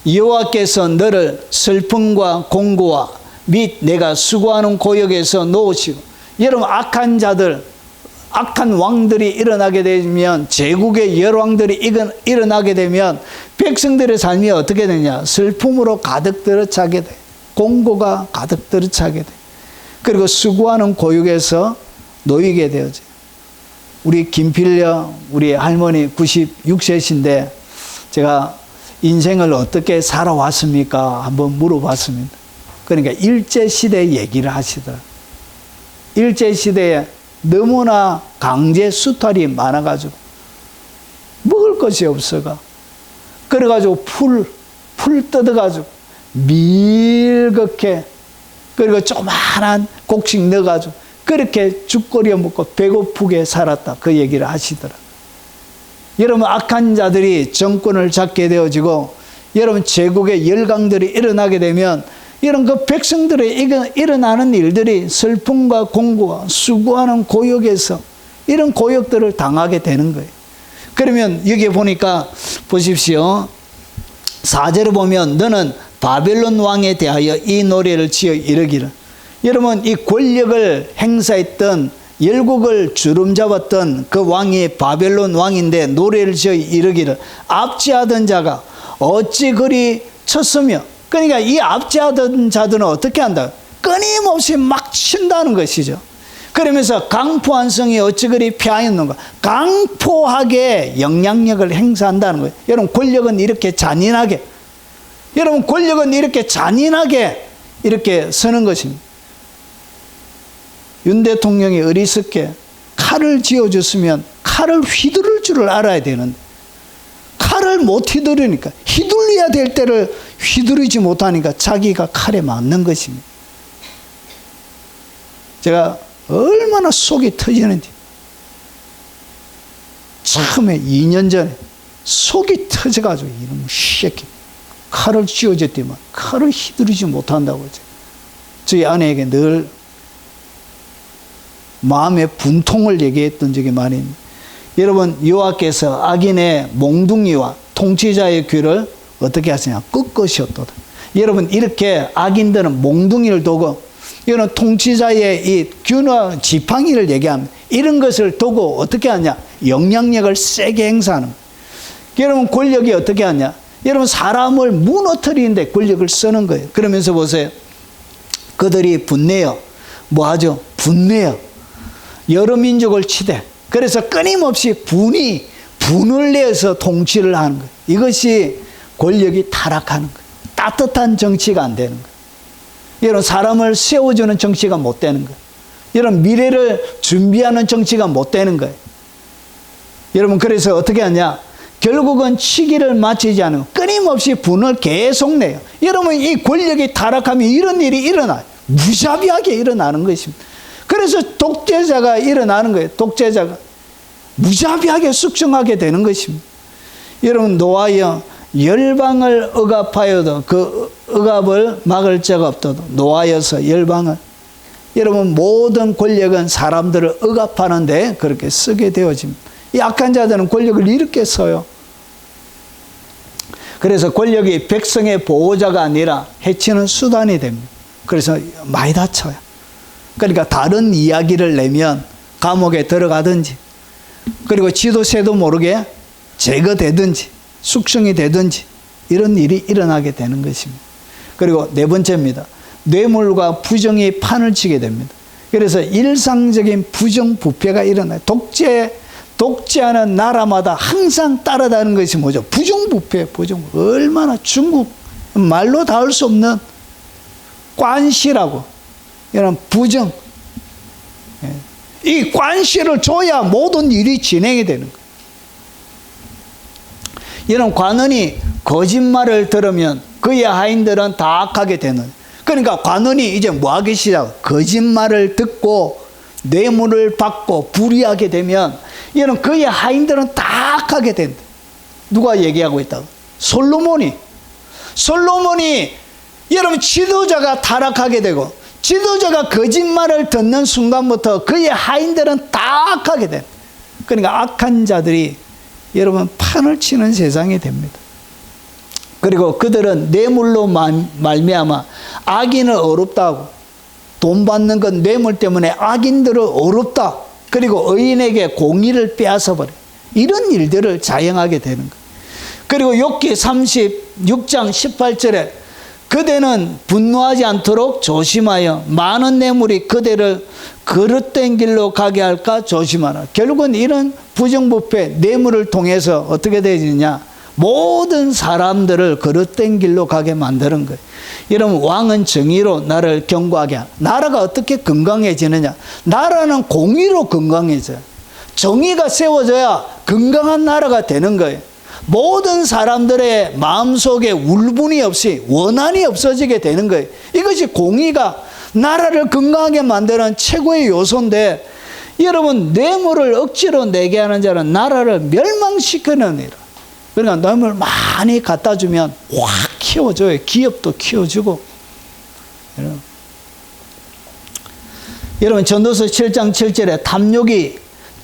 여호와께서 너를 슬픔과 공고와 및 내가 수고하는 고역에서 놓으시고, 여러분, 악한 자들, 악한 왕들이 일어나게 되면, 제국의 열왕들이 일어나게 되면 백성들의 삶이 어떻게 되냐? 슬픔으로 가득 들어차게 돼. 공고가 가득 들어차게 돼. 그리고 수고하는 고육에서 놓이게 되어져. 우리 김필려 우리 할머니 96세신데 제가 인생을 어떻게 살아왔습니까? 한번 물어봤습니다. 그러니까 일제시대 얘기를 하시더라. 일제시대에 너무나 강제 수탈이 많아가지고 먹을 것이 없어가. 그래가지고 풀 뜯어가지고 밀겋게, 그리고 조그만한 곡식 넣어가지고 그렇게 죽거리에 먹고 배고프게 살았다. 그 얘기를 하시더라. 여러분, 악한 자들이 정권을 잡게 되어지고, 여러분, 제국의 열강들이 일어나게 되면, 이런 그 백성들의 일어나는 일들이 슬픔과 공고와 수고하는 고역에서 이런 고역들을 당하게 되는 거예요. 그러면 여기에 보니까 보십시오. 4절에 보면 너는 바벨론 왕에 대하여 이 노래를 지어 이르기를. 여러분, 이 권력을 행사했던, 열국을 주름잡았던 그 왕이 바벨론 왕인데 노래를 지어 이르기를 압제하던 자가 어찌 그리 쳤으며, 그러니까 이 압제하던 자들은 어떻게 한다? 끊임없이 막 친다는 것이죠. 그러면서 강포한 성이 어찌 그리 폐하였는가? 강포하게 영향력을 행사한다는 거예요. 여러분, 권력은 이렇게 잔인하게, 여러분, 권력은 이렇게 잔인하게 이렇게 서는 것입니다. 윤 대통령이 어리석게 칼을 쥐어줬으면 칼을 휘두를 줄을 알아야 되는데 칼을 못 휘두르니까, 휘둘려야 될 때를 휘두르지 못하니까 자기가 칼에 맞는 것입니다. 제가 얼마나 속이 터지는지, 처음에 2년 전에 속이 터져가지고 이놈의 새끼 칼을 쥐어줬더만 칼을 휘두르지 못한다고 저희 아내에게 늘 마음의 분통을 얘기했던 적이 많이 있습니다. 여러분, 여호와께서 악인의 몽둥이와 통치자의 귀를 어떻게 하시냐? 꺾으셨도다. 여러분, 이렇게 악인들은 몽둥이를 두고, 이런 통치자의 이 균화 지팡이를 얘기합니다. 이런 것을 두고 어떻게 하냐? 영향력을 세게 행사하는 거예요. 여러분, 권력이 어떻게 하냐? 여러분, 사람을 무너뜨리는데 권력을 쓰는 거예요. 그러면서 보세요. 그들이 분내어 뭐 하죠? 분내어 여러 민족을 치되, 그래서 끊임없이 분을 내서 통치를 하는 거예요. 이것이 권력이 타락하는 거예요. 따뜻한 정치가 안 되는 거예요. 여러분, 사람을 세워주는 정치가 못 되는 거예요. 여러분, 미래를 준비하는 정치가 못 되는 거예요. 여러분, 그래서 어떻게 하냐? 결국은 치기를 마치지 않으면 끊임없이 분을 계속 내요. 여러분, 이 권력이 타락하면 이런 일이 일어나요. 무자비하게 일어나는 것입니다. 그래서 독재자가 일어나는 거예요. 독재자가 무자비하게 숙성하게 되는 것입니다. 여러분, 노하여 열방을 억압하여도 그 억압을 막을 자가 없도다. 노하여서 열방을, 여러분, 모든 권력은 사람들을 억압하는데 그렇게 쓰게 되어집니다. 이 악한 자들은 권력을 이렇게 써요. 그래서 권력이 백성의 보호자가 아니라 해치는 수단이 됩니다. 그래서 많이 다쳐요. 그러니까 다른 이야기를 내면 감옥에 들어가든지, 그리고 지도새도 모르게 제거되든지 숙성이 되든지 이런 일이 일어나게 되는 것입니다. 그리고 네 번째입니다. 뇌물과 부정이 판을 치게 됩니다. 그래서 일상적인 부정부패가 일어나요. 독재하는 나라마다 항상 따라다니는 것이 뭐죠? 부정부패, 얼마나 중국 말로 닿을 수 없는 관시라고, 이런 부정, 이 관시를 줘야 모든 일이 진행이 되는 거예요. 이런 관원이 거짓말을 들으면 그의 하인들은 다 악하게 되는, 그러니까 관원이 이제 뭐 하기 시작? 거짓말을 듣고 뇌물을 받고 불의하게 되면 이런 그의 하인들은 다 악하게 된다. 누가 얘기하고 있다고? 솔로몬이 여러분, 지도자가 타락하게 되고 지도자가 거짓말을 듣는 순간부터 그의 하인들은 다 악하게 된다. 그러니까 악한 자들이 여러분 판을 치는 세상이 됩니다. 그리고 그들은 뇌물로 말미암아 악인을 어렵다고, 돈 받는 건 뇌물 때문에 악인들을 어렵다, 그리고 의인에게 공의를 빼앗아버려, 이런 일들을 자행하게 되는 거예요. 그리고 욥기 36장 18절에 그대는 분노하지 않도록 조심하여 많은 뇌물이 그대를 그릇된 길로 가게 할까 조심하라. 결국은 이런 부정부패, 뇌물을 통해서 어떻게 되느냐? 모든 사람들을 그릇된 길로 가게 만드는 거예요. 여러분, 왕은 정의로 나라를 견고하게 하라. 나라가 어떻게 건강해지느냐? 나라는 공의로 건강해져요. 정의가 세워져야 건강한 나라가 되는 거예요. 모든 사람들의 마음속에 울분이 없이 원한이 없어지게 되는 거예요. 이것이 공의가 나라를 건강하게 만드는 최고의 요소인데, 여러분, 뇌물을 억지로 내게 하는 자는 나라를 멸망시키는 일. 그러니까 뇌물 많이 갖다 주면 확 키워줘요. 기업도 키워주고. 여러분, 전도서 7장 7절에 탐욕이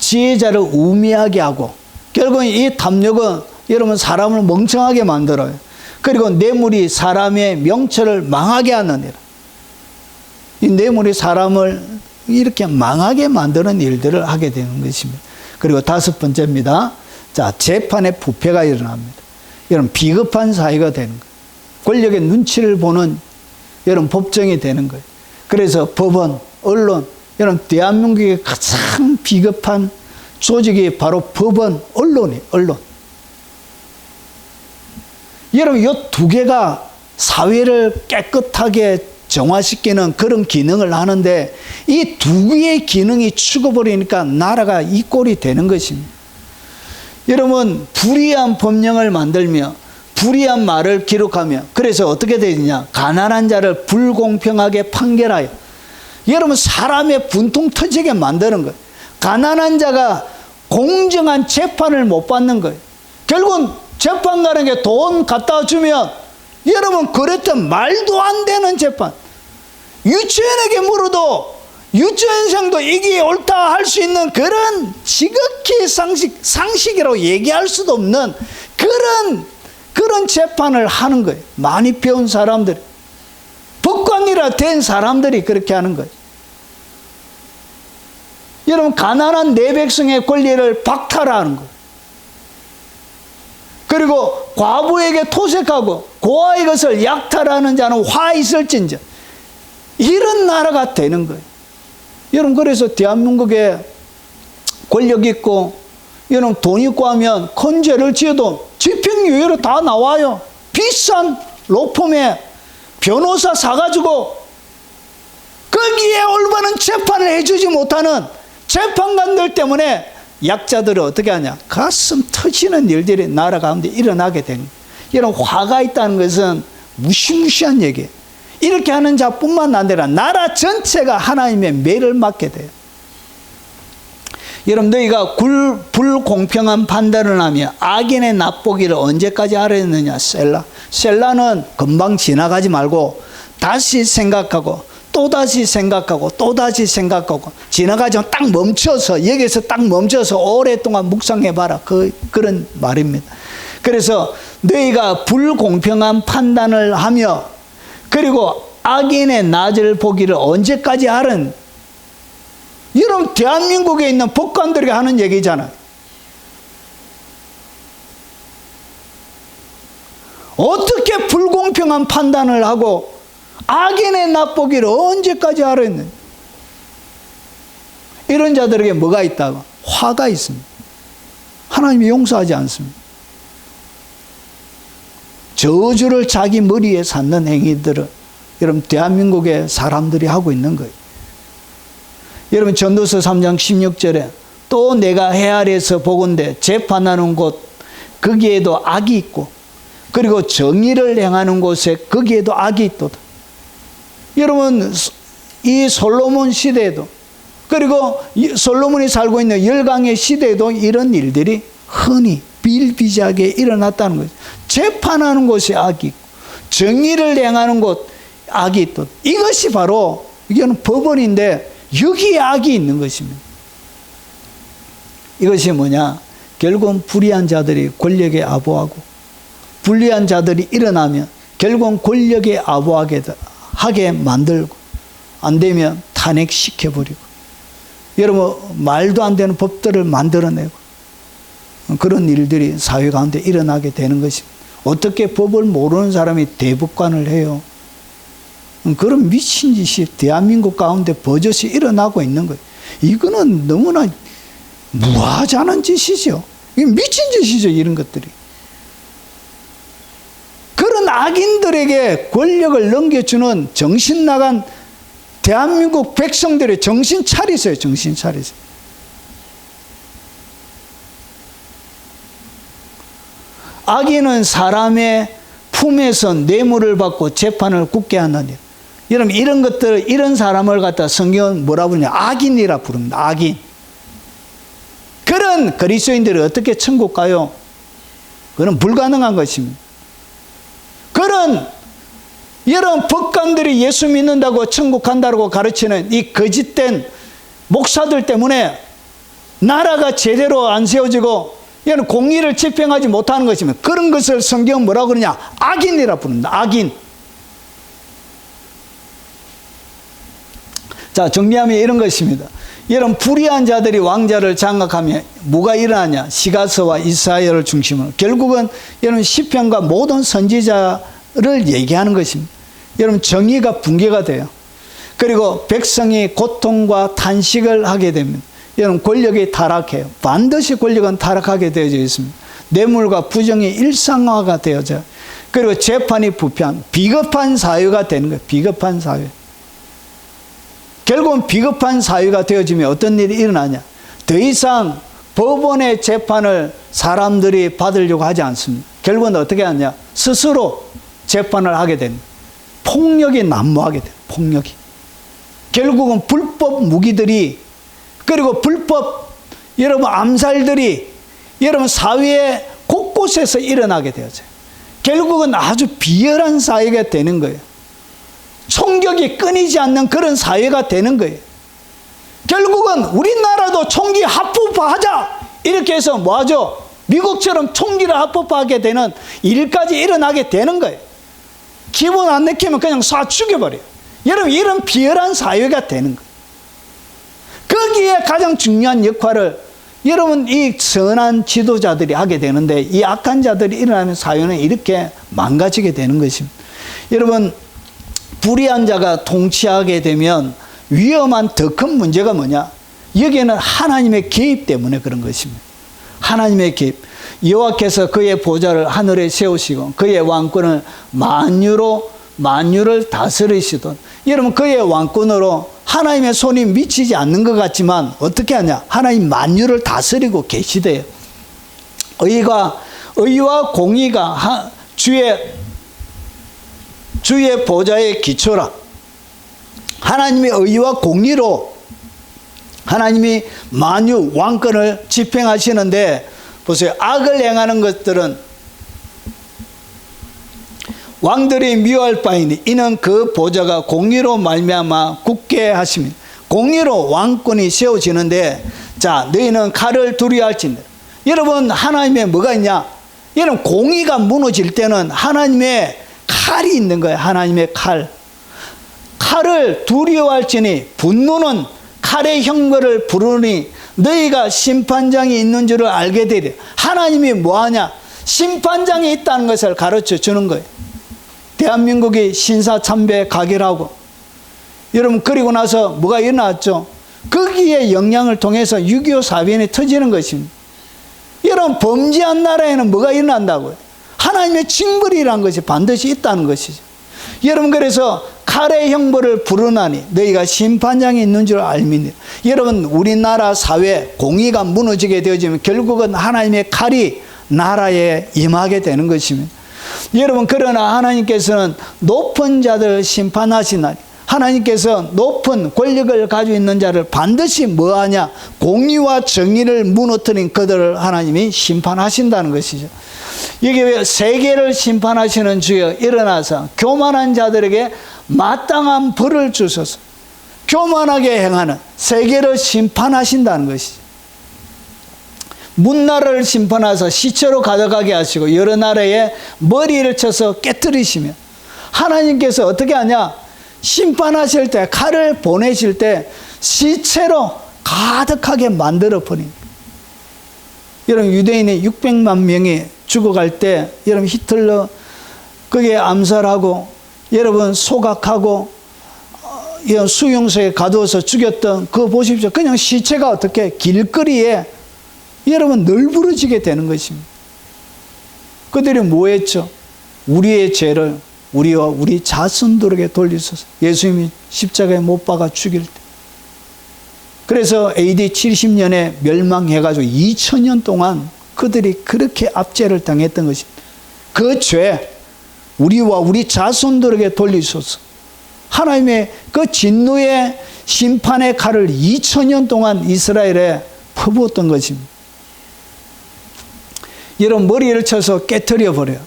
지혜자를 우매하게 하고, 결국은 이 탐욕은 여러분 사람을 멍청하게 만들어요. 그리고 뇌물이 사람의 명철을 망하게 하느니라. 이 뇌물이 사람을 이렇게 망하게 만드는 일들을 하게 되는 것입니다. 그리고 다섯 번째입니다. 자, 재판의 부패가 일어납니다. 여러분, 비겁한 사회가 되는 거예요. 권력의 눈치를 보는 여러분 법정이 되는 거예요. 그래서 법원, 언론, 여러분 대한민국의 가장 비겁한 조직이 바로 법원, 언론이에요. 언론. 여러분, 이 두 개가 사회를 깨끗하게 정화시키는 그런 기능을 하는데, 이 두 개의 기능이 죽어버리니까 나라가 이 꼴이 되는 것입니다. 여러분, 불의한 법령을 만들며 불의한 말을 기록하며, 그래서 어떻게 되느냐, 가난한 자를 불공평하게 판결하여 여러분 사람의 분통 터지게 만드는 거예요. 가난한 자가 공정한 재판을 못 받는 거예요. 결국은 재판관에게 돈 갖다 주면 여러분 그랬던 말도 안 되는 재판, 유치원에게 물어도 유치원생도 이게 옳다 할 수 있는 그런 지극히 상식이라고 얘기할 수도 없는 그런 재판을 하는 거예요. 많이 배운 사람들이, 법관이라 된 사람들이 그렇게 하는 거예요. 여러분, 가난한 내 백성의 권리를 박탈하는 거예요. 그리고 과부에게 토색하고 고아의 것을 약탈하는 자는 화 있을진저, 이런 나라가 되는 거예요. 여러분, 그래서 대한민국에 권력 있고 여러분 돈 있고 하면 큰 죄를 지어도 집행유예로 다 나와요. 비싼 로펌에 변호사 사가지고 거기에 올바른 재판을 해주지 못하는 재판관들 때문에 약자들을 어떻게 하냐, 가슴 터지는 일들이 나라 가운데 일어나게 되는 거예요. 이런 화가 있다는 것은 무시무시한 얘기예요. 이렇게 하는 자뿐만 아니라 나라 전체가 하나님의 매를 맞게 돼요. 여러분, 너희가 불공평한 판단을 하며 악인의 납보기를 언제까지 하려느냐. 셀라는 금방 지나가지 말고 다시 생각하고 또다시 생각하고 또다시 생각하고, 지나가지 딱 멈춰서, 여기서 딱 멈춰서 오랫동안 묵상해봐라, 그런 말입니다. 그래서 너희가 불공평한 판단을 하며 그리고 악인의 낯을 보기를 언제까지 하는, 여러분 대한민국에 있는 법관들이 하는 얘기잖아요. 어떻게 불공평한 판단을 하고 악인의 낯보기를 언제까지 하랬느냐. 이런 자들에게 뭐가 있다고? 화가 있습니다. 하나님이 용서하지 않습니다. 저주를 자기 머리에 쌓는 행위들을 여러분 대한민국의 사람들이 하고 있는 거예요. 여러분, 전도서 3장 16절에 또 내가 해 아래에서 보건대 재판하는 곳 거기에도 악이 있고 그리고 정의를 행하는 곳에 거기에도 악이 있도다. 여러분, 이 솔로몬 시대에도, 그리고 솔로몬이 살고 있는 열강의 시대에도 이런 일들이 흔히 비일비재하게 일어났다는 거죠. 재판하는 곳에 악이 있고 정의를 행하는 곳 악이 있도다. 이것이 바로, 이거는 법원인데 여기에 악이 있는 것입니다. 이것이 뭐냐, 결국은 불의한 자들이 권력에 아부하고 불리한 자들이 일어나면 결국은 권력에 아부하게 만들고, 안 되면 탄핵시켜버리고, 여러분 말도 안 되는 법들을 만들어내고, 그런 일들이 사회 가운데 일어나게 되는 것입니다. 어떻게 법을 모르는 사람이 대법관을 해요? 그런 미친 짓이 대한민국 가운데 버젓이 일어나고 있는 거예요. 이거는 너무나 무하자는 짓이죠. 이게 미친 짓이죠, 이런 것들이. 그런 악인들에게 권력을 넘겨주는 정신 나간 대한민국 백성들의 정신 차리세요, 정신 차리세요. 악인은 사람의 품에서 뇌물을 받고 재판을 굳게 하느니. 여러분, 이런 것들, 이런 사람을 갖다 성경은 뭐라 부르냐, 악인이라 부릅니다. 악인. 그런 그리스도인들이 어떻게 천국 가요? 그건 불가능한 것입니다. 그런 여러분 법관들이 예수 믿는다고 천국 간다고 가르치는 이 거짓된 목사들 때문에 나라가 제대로 안 세워지고 이는 공의를 집행하지 못하는 것이면 그런 것을 성경은 뭐라고 그러냐? 악인이라 부른다. 악인. 자, 정리하면 이런 것입니다. 이런 불의한 자들이 왕자를 장악하면 뭐가 일어나냐? 시가서와 이사야를 중심으로 결국은 이런 시편과 모든 선지자를 얘기하는 것입니다. 여러분, 정의가 붕괴가 돼요. 그리고 백성이 고통과 탄식을 하게 됩니다. 여러분, 권력이 타락해요. 반드시 권력은 타락하게 되어져 있습니다. 뇌물과 부정이 일상화가 되어져요. 그리고 재판이 부패한 비겁한 사회가 되는 거예요. 비겁한 사회. 결국은 비겁한 사회가 되어지면 어떤 일이 일어나냐? 더 이상 법원의 재판을 사람들이 받으려고 하지 않습니다. 결국은 어떻게 하냐? 스스로 재판을 하게 됩니다. 폭력이 난무하게 돼요. 폭력이. 결국은 불법 무기들이, 그리고 불법 여러분 암살들이 여러분 사회 곳곳에서 일어나게 되어져요. 결국은 아주 비열한 사회가 되는 거예요. 총격이 끊이지 않는 그런 사회가 되는 거예요. 결국은 우리나라도 총기 합법화하자 이렇게 해서 뭐하죠? 미국처럼 총기를 합법화하게 되는 일까지 일어나게 되는 거예요. 기분 안 내키면 그냥 쏴 죽여버려요. 여러분, 이런 비열한 사회가 되는 거예요. 거기에 가장 중요한 역할을 여러분 이 선한 지도자들이 하게 되는데, 이 악한 자들이 일어나면 사회는 이렇게 망가지게 되는 것입니다. 여러분, 불의한 자가 통치하게 되면 위험한 더 큰 문제가 뭐냐? 여기에는 하나님의 개입 때문에 그런 것입니다. 하나님의 개입. 여호와께서 그의 보좌를 하늘에 세우시고 그의 왕권을 만유를 다스리시던, 여러분 그의 왕권으로 하나님의 손이 미치지 않는 것 같지만 어떻게 하냐? 하나님 만유를 다스리고 계시대요. 의와 공의가 주의 보좌의 기초라. 하나님의 의와 공의로 하나님이 만유 왕권을 집행하시는데, 보세요. 악을 행하는 것들은 왕들이 미워할 바이니 이는 그 보좌가 공의로 말미암아 굳게 하시며, 공의로 왕권이 세워지는데, 자, 너희는 칼을 두려워할지니라. 여러분, 하나님의 뭐가 있냐? 여러분, 공의가 무너질 때는 하나님의 칼이 있는 거예요. 하나님의 칼. 칼을 두려워할지니 분노는 칼의 형벌을 부르니 너희가 심판장이 있는 줄을 알게 되리라. 하나님이 뭐하냐? 심판장이 있다는 것을 가르쳐 주는 거예요. 대한민국이 신사참배 가결하고, 여러분 그리고 나서 뭐가 일어났죠? 거기에 영향을 통해서 6.25 사변이 터지는 것입니다. 여러분, 범죄한 나라에는 뭐가 일어난다고요? 하나님의 징벌이라는 것이 반드시 있다는 것이죠. 여러분, 그래서 칼의 형벌을 부르나니 너희가 심판장이 있는 줄 알미니. 여러분, 우리나라 사회 공의가 무너지게 되어지면 결국은 하나님의 칼이 나라에 임하게 되는 것입니다. 여러분, 그러나 하나님께서는 높은 자들을 심판하시나니, 하나님께서 높은 권력을 가지고 있는 자를 반드시 뭐하냐? 공의와 정의를 무너뜨린 그들을 하나님이 심판하신다는 것이죠. 여기 왜 세계를 심판하시는 주여 일어나서 교만한 자들에게 마땅한 벌을 주소서. 교만하게 행하는 세계를 심판하신다는 것이죠. 문나라를 심판하셔서 시체로 가져가게 하시고 여러 나라에 머리를 쳐서 깨뜨리시며, 하나님께서 어떻게 하냐? 심판하실 때, 칼을 보내실 때 시체로 가득하게 만들어 버립니다. 여러분, 유대인이 600만 명이 죽어갈 때 여러분 히틀러 그게 암살하고 여러분 소각하고 수용소에 가두어서 죽였던 그거 보십시오. 그냥 시체가 어떻게 길거리에 여러분 널브러지게 되는 것입니다. 그들이 뭐 했죠? 우리의 죄를 우리와 우리 자손들에게 돌리소서. 예수님이 십자가에 못 박아 죽일 때. 그래서 AD 70년에 멸망해가지고 2000년 동안 그들이 그렇게 압제를 당했던 것입니다. 그 죄 우리와 우리 자손들에게 돌리소서. 하나님의 그 진노의 심판의 칼을 2000년 동안 이스라엘에 퍼부었던 것입니다. 여러분, 머리를 쳐서 깨트려 버려요.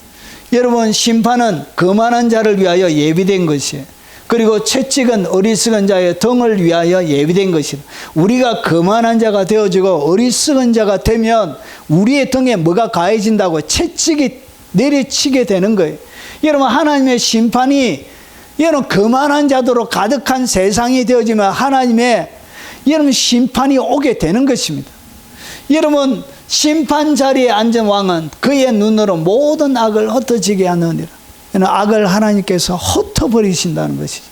여러분, 심판은 거만한 자를 위하여 예비된 것이에요. 그리고 채찍은 어리석은 자의 등을 위하여 예비된 것이다. 우리가 거만한 자가 되어지고 어리석은 자가 되면 우리의 등에 뭐가 가해진다고? 채찍이 내리치게 되는 거예요. 여러분, 하나님의 심판이 여러분 거만한 자도로 가득한 세상이 되어지면 하나님의 여러분 심판이 오게 되는 것입니다. 여러분, 심판 자리에 앉은 왕은 그의 눈으로 모든 악을 흩어지게 하느니라. 악을 하나님께서 흩어버리신다는 것이죠.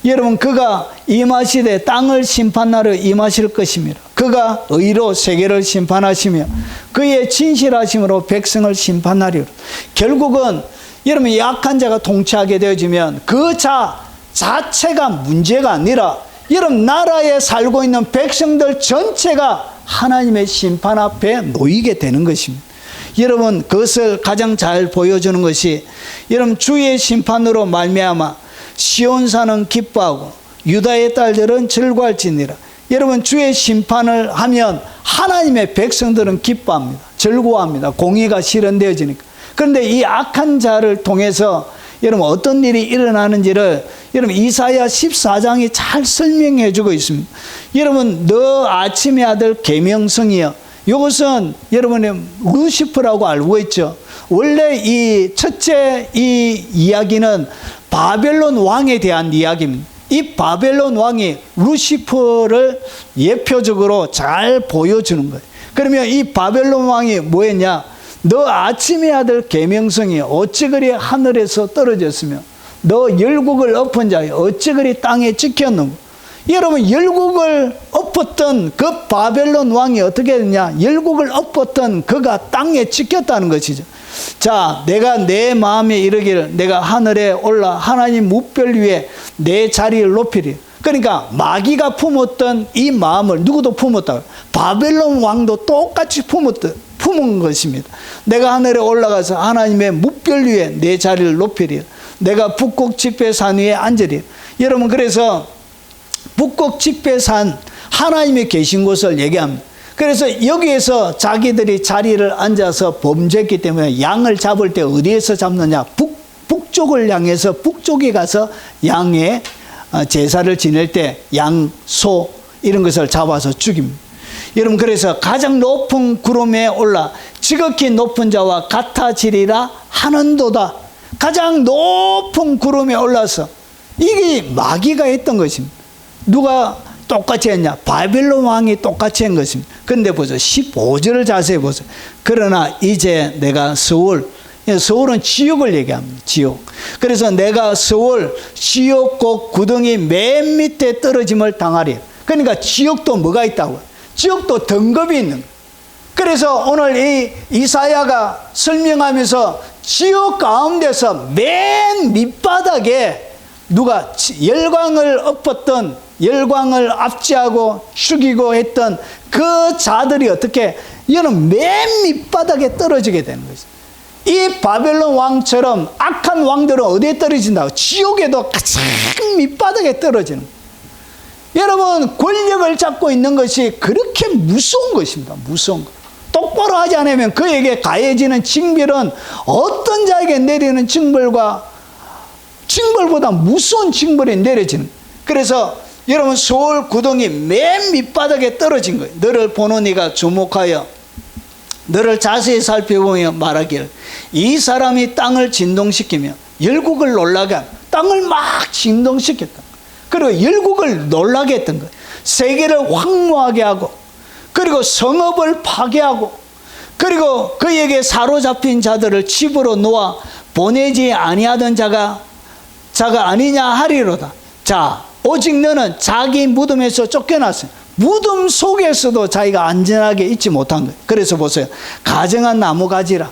여러분, 그가 임하시되 땅을 심판하러 임하실 것입니다. 그가 의로 세계를 심판하시며 그의 진실하심으로 백성을 심판하리라. 결국은 여러분, 약한 자가 통치하게 되어지면 그 자체가 문제가 아니라 여러분, 나라에 살고 있는 백성들 전체가 하나님의 심판 앞에 놓이게 되는 것입니다. 여러분, 그것을 가장 잘 보여주는 것이 여러분, 주의 심판으로 말미암아 시온산은 기뻐하고 유다의 딸들은 즐거워할지니라. 여러분, 주의 심판을 하면 하나님의 백성들은 기뻐합니다. 즐거워합니다. 공의가 실현되어지니까. 그런데 이 악한 자를 통해서 여러분 어떤 일이 일어나는지를 여러분 이사야 14장이 잘 설명해 주고 있습니다. 여러분, 너 아침의 아들 계명성이여. 이것은 여러분의 루시퍼라고 알고 있죠. 원래 이 첫째 이 이야기는 바벨론 왕에 대한 이야기입니다. 이 바벨론 왕이 루시퍼를 예표적으로 잘 보여주는 거예요. 그러면 이 바벨론 왕이 뭐였냐? 너 아침의 아들 계명성이 어찌 그리 하늘에서 떨어졌으며 너 열국을 엎은 자여 어찌 그리 땅에 찍혔는고. 여러분, 열국을 엎었던 그 바벨론 왕이 어떻게 했냐? 열국을 엎었던 그가 땅에 찍혔다는 것이죠. 자, 내가 내 마음에 이르기를 내가 하늘에 올라 하나님 뭇별 위에 내 자리를 높이리. 그러니까 마귀가 품었던 이 마음을 누구도 품었다. 바벨론 왕도 똑같이 품은 것입니다. 내가 하늘에 올라가서 하나님의 뭇별 위에 내 자리를 높이리. 내가 북극 집회산 위에 앉으리. 여러분, 그래서 북극 집회산 하나님이 계신 곳을 얘기합니다. 그래서 여기에서 자기들이 자리를 앉아서 범죄했기 때문에 양을 잡을 때 어디에서 잡느냐? 북쪽을 향해서 북쪽에 가서 양의 제사를 지낼 때 양, 소 이런 것을 잡아서 죽입니다. 여러분, 그래서 가장 높은 구름에 올라 지극히 높은 자와 같아지리라 하는도다. 가장 높은 구름에 올라서 이게 마귀가 했던 것입니다. 누가 똑같이 했냐? 바벨론 왕이 똑같이 한 것입니다. 그런데 보세요. 15절을 자세히 보세요. 그러나 이제 내가 서울은 지옥을 얘기합니다. 지옥. 그래서 내가 서울 지옥 구덩이 맨 밑에 떨어짐을 당하리. 그러니까 지옥도 뭐가 있다고요? 지옥도 등급이 있는 거예요. 그래서 오늘 이 이사야가 설명하면서 지옥 가운데서 맨 밑바닥에 누가 열광을 엎었던 열광을 압제하고 죽이고 했던 그 자들이 어떻게 이거는 맨 밑바닥에 떨어지게 되는 거죠. 이 바벨론 왕처럼 악한 왕들은 어디에 떨어진다고? 지옥에도 가장 밑바닥에 떨어지는 거예요. 여러분, 권력을 잡고 있는 것이 그렇게 무서운 것입니다. 무서운 것. 똑바로 하지 않으면 그에게 가해지는 징벌은 어떤 자에게 내리는 징벌보다 무서운 징벌이 내려지는 거예요. 그래서 여러분, 서울 구덩이 맨 밑바닥에 떨어진 거예요. 너를 보는 이가 주목하여 너를 자세히 살펴보며 말하기를 이 사람이 땅을 진동시키며 열국을 놀라게 하며 땅을 막 진동시켰다. 그리고 열국을 놀라게 했던 거예요. 세계를 황무하게 하고 그리고 성읍을 파괴하고 그리고 그에게 사로잡힌 자들을 집으로 놓아 보내지 아니하던 자가 아니냐 하리로다. 자, 오직 너는 자기 무덤에서 쫓겨났어요. 무덤 속에서도 자기가 안전하게 있지 못한 거예요. 그래서 보세요. 가정한 나무가지라.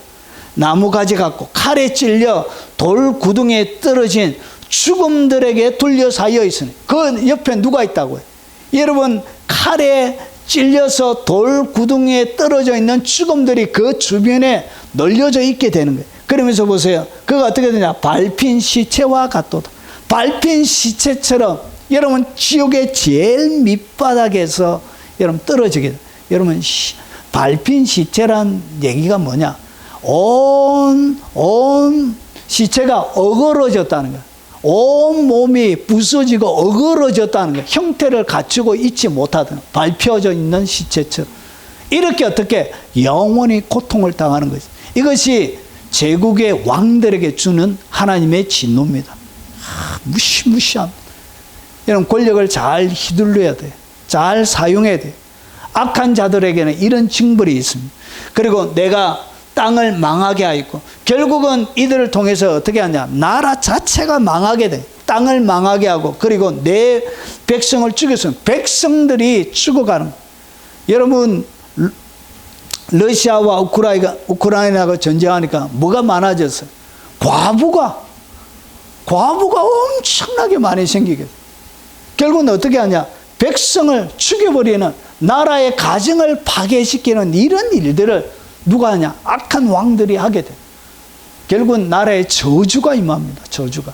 나무가지 같고 칼에 찔려 돌 구덩이에 떨어진 죽음들에게 둘러싸여 있으니 그 옆에 누가 있다고요? 여러분, 칼에 찔려서 돌 구덩이에 떨어져 있는 죽음들이 그 주변에 널려져 있게 되는 거예요. 그러면서 보세요. 그가 어떻게 되냐? 밟힌 시체와 같도다. 밟힌 시체처럼 여러분 지옥의 제일 밑바닥에서 여러분 떨어지게 돼요. 여러분, 밟힌 시체란 얘기가 뭐냐? 온 시체가 어그러졌다는 거야. 온 몸이 부서지고 어그러졌다는 거예요. 형태를 갖추고 있지 못하던 밟혀져 있는 시체처럼. 이렇게 어떻게 영원히 고통을 당하는 거죠. 이것이 제국의 왕들에게 주는 하나님의 진노입니다. 무시무시한. 여러분, 권력을 잘 휘둘러야 돼요. 잘 사용해야 돼요. 악한 자들에게는 이런 징벌이 있습니다. 그리고 내가 땅을 망하게 하였고, 결국은 이들을 통해서 어떻게 하냐, 나라 자체가 망하게 돼. 땅을 망하게 하고, 그리고 내 백성을 죽였으면 백성들이 죽어가는 거예요. 여러분, 러시아와 우크라이나가 전쟁하니까 뭐가 많아졌어요? 과부가 엄청나게 많이 생기게 돼요. 결국은 어떻게 하냐, 백성을 죽여버리는, 나라의 가정을 파괴시키는 이런 일들을 누가 하냐? 악한 왕들이 하게 돼요. 결국은 나라에 저주가 임합니다. 저주가.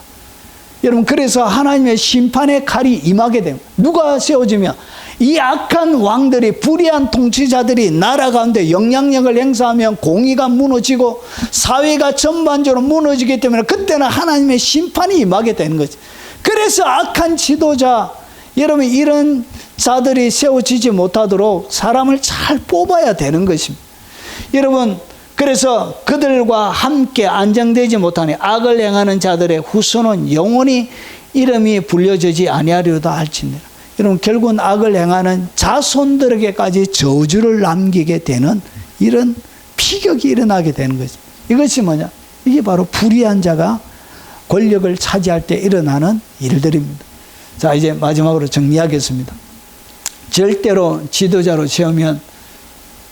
여러분, 그래서 하나님의 심판의 칼이 임하게 됩니다. 누가 세워지면 이 악한 왕들이, 불의한 통치자들이 나라 가운데 영향력을 행사하면 공의가 무너지고 사회가 전반적으로 무너지기 때문에 그때는 하나님의 심판이 임하게 되는 거죠. 그래서 악한 지도자, 여러분, 이런 자들이 세워지지 못하도록 사람을 잘 뽑아야 되는 것입니다. 여러분, 그래서 그들과 함께 안정되지 못하니 악을 행하는 자들의 후손은 영원히 이름이 불려지지 아니하리로다 할지니라. 여러분, 결국은 악을 행하는 자손들에게까지 저주를 남기게 되는 이런 피격이 일어나게 되는 거죠. 이것이 뭐냐? 이게 바로 불의한 자가 권력을 차지할 때 일어나는 일들입니다. 자, 이제 마지막으로 정리하겠습니다. 절대로 지도자로 세우면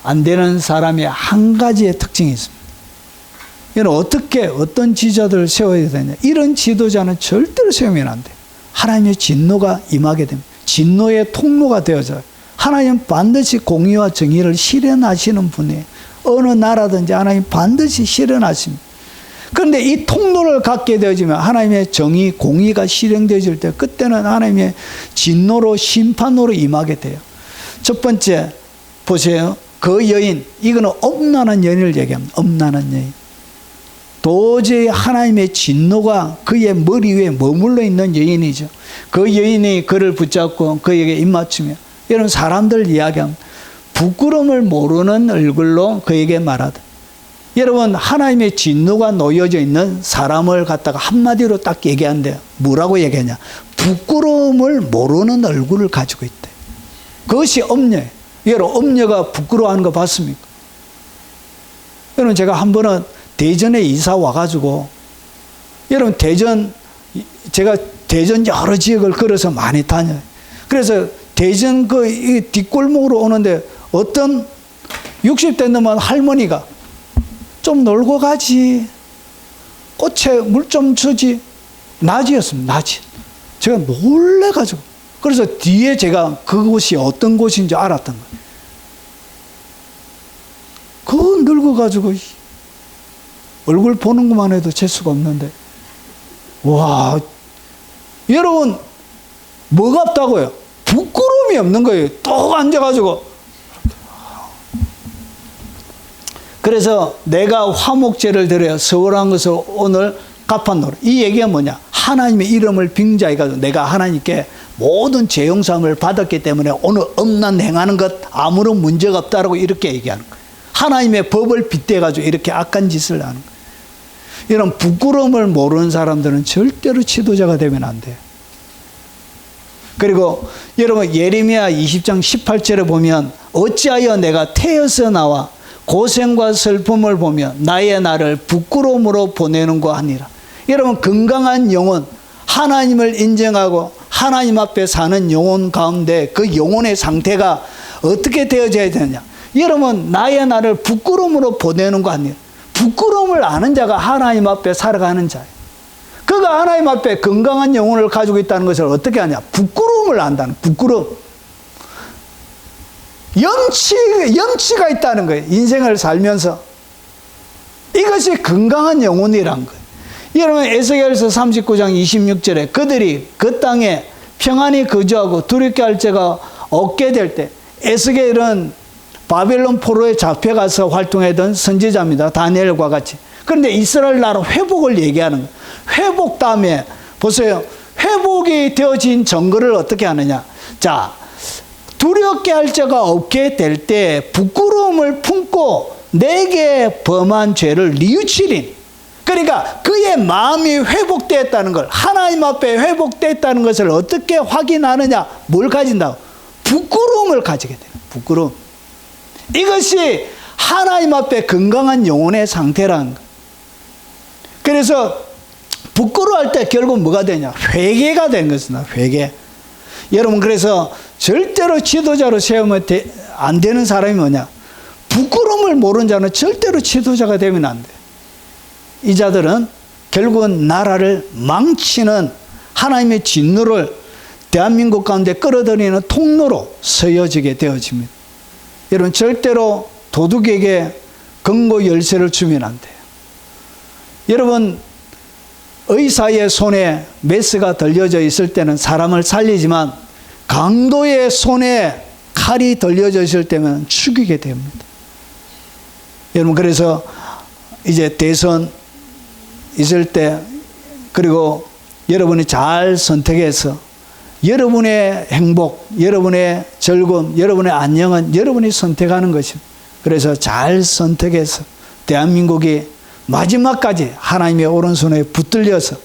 안 되는 사람의 한 가지의 특징이 있습니다. 이는 어떤 지도자들을 세워야 되냐? 이런 지도자는 절대로 세우면 안 돼요. 하나님의 진노가 임하게 됩니다. 진노의 통로가 되어져요. 하나님은 반드시 공의와 정의를 실현하시는 분이에요. 어느 나라든지 하나님 반드시 실현하십니다. 그런데 이 통로를 갖게 되어지면 하나님의 정의, 공의가 실행되어질 때 그때는 하나님의 진노로, 심판으로 임하게 돼요. 첫 번째 보세요. 그 여인, 이거는 엄란한 여인을 얘기합니다. 엄란한 여인. 도저히 하나님의 진노가 그의 머리 위에 머물러 있는 여인이죠. 그 여인이 그를 붙잡고 그에게 입맞추며, 여러분, 사람들 이야기합니다. 부끄러움을 모르는 얼굴로 그에게 말하다. 여러분, 하나님의 진노가 놓여져 있는 사람을 갖다가 한마디로 딱 얘기한대요. 뭐라고 얘기하냐? 부끄러움을 모르는 얼굴을 가지고 있대. 그것이 엄녀예요. 여러분, 엄녀가 부끄러워하는 거 봤습니까? 여러분, 제가 한 번은 대전에 이사 와가지고, 여러분, 제가 대전 여러 지역을 걸어서 많이 다녀요. 그래서 대전 그 뒷골목으로 오는데 어떤 60대 넘은 할머니가 좀 놀고 가지, 꽃에 물 좀 주지, 낮이었습니다. 낮이. 제가 놀래가지고, 그래서 뒤에 제가 그곳이 어떤 곳인지 알았던 거예요. 그 늙어가지고 얼굴 보는 것만 해도 재수가 없는데, 와, 여러분, 뭐가 없다고요? 부끄러움이 없는 거예요. 또 앉아가지고. 그래서 내가 화목제를 드려야 서울한 것을 오늘 갚았노라. 이 얘기가 뭐냐? 하나님의 이름을 빙자해가지고 내가 하나님께 모든 죄 용서함을 받았기 때문에 오늘 엄난 행하는 것 아무런 문제가 없다라고 이렇게 얘기하는 거예요. 하나님의 법을 빗대가지고 이렇게 악한 짓을 하는 거예요. 이런 부끄러움을 모르는 사람들은 절대로 지도자가 되면 안 돼요. 그리고 여러분, 예레미야 20장 18절에 보면 어찌하여 내가 태어서 나와 고생과 슬픔을 보며 나의 날을 부끄러움으로 보내는고 하니라. 여러분, 건강한 영혼, 하나님을 인정하고 하나님 앞에 사는 영혼 가운데 그 영혼의 상태가 어떻게 되어져야 되느냐? 여러분, 나의 날을 부끄러움으로 보내는 거 아니에요. 부끄러움을 아는 자가 하나님 앞에 살아가는 자예요. 그가 하나님 앞에 건강한 영혼을 가지고 있다는 것을 어떻게 하냐? 부끄러움을 안다는, 부끄러움. 염치가 있다는 거예요. 인생을 살면서. 이것이 건강한 영혼이란 거예요. 여러분, 에스겔서 39장 26절에 그들이 그 땅에 평안히 거주하고 두렵게 할 자가 없게 될 때, 에스겔은 바벨론 포로에 잡혀가서 활동하던 선지자입니다. 다니엘과 같이. 그런데 이스라엘 나라 회복을 얘기하는 거예요. 회복 다음에 보세요. 회복이 되어진 증거를 어떻게 하느냐. 자, 두렵게 할 자가 없게 될 때 부끄러움을 품고 내게 범한 죄를 뉘우치린. 그러니까 그의 마음이 회복되었다는 걸, 하나님 앞에 회복됐다는 것을 어떻게 확인하느냐. 뭘 가진다고? 부끄러움을 가지게 돼요. 부끄러움. 이것이 하나님 앞에 건강한 영혼의 상태라는 거. 그래서 부끄러워할 때 결국 뭐가 되냐? 회개가 되는 것이다. 회개. 여러분, 그래서 절대로 지도자로 세우면 안 되는 사람이 뭐냐? 부끄러움을 모르는 자는 절대로 지도자가 되면 안 돼. 이 자들은 결국은 나라를 망치는 하나님의 진노를 대한민국 가운데 끌어들이는 통로로 서여지게 되어집니다. 여러분, 절대로 도둑에게 금고 열쇠를 주면 안 돼요. 여러분, 의사의 손에 메스가 들려져 있을 때는 사람을 살리지만 강도의 손에 칼이 들려져 있을 때는 죽이게 됩니다. 여러분, 그래서 이제 대선 있을 때, 그리고 여러분이 잘 선택해서 여러분의 행복, 여러분의 즐거움, 여러분의 안녕은 여러분이 선택하는 것입니다. 그래서 잘 선택해서 대한민국이 마지막까지 하나님의 오른손에 붙들려서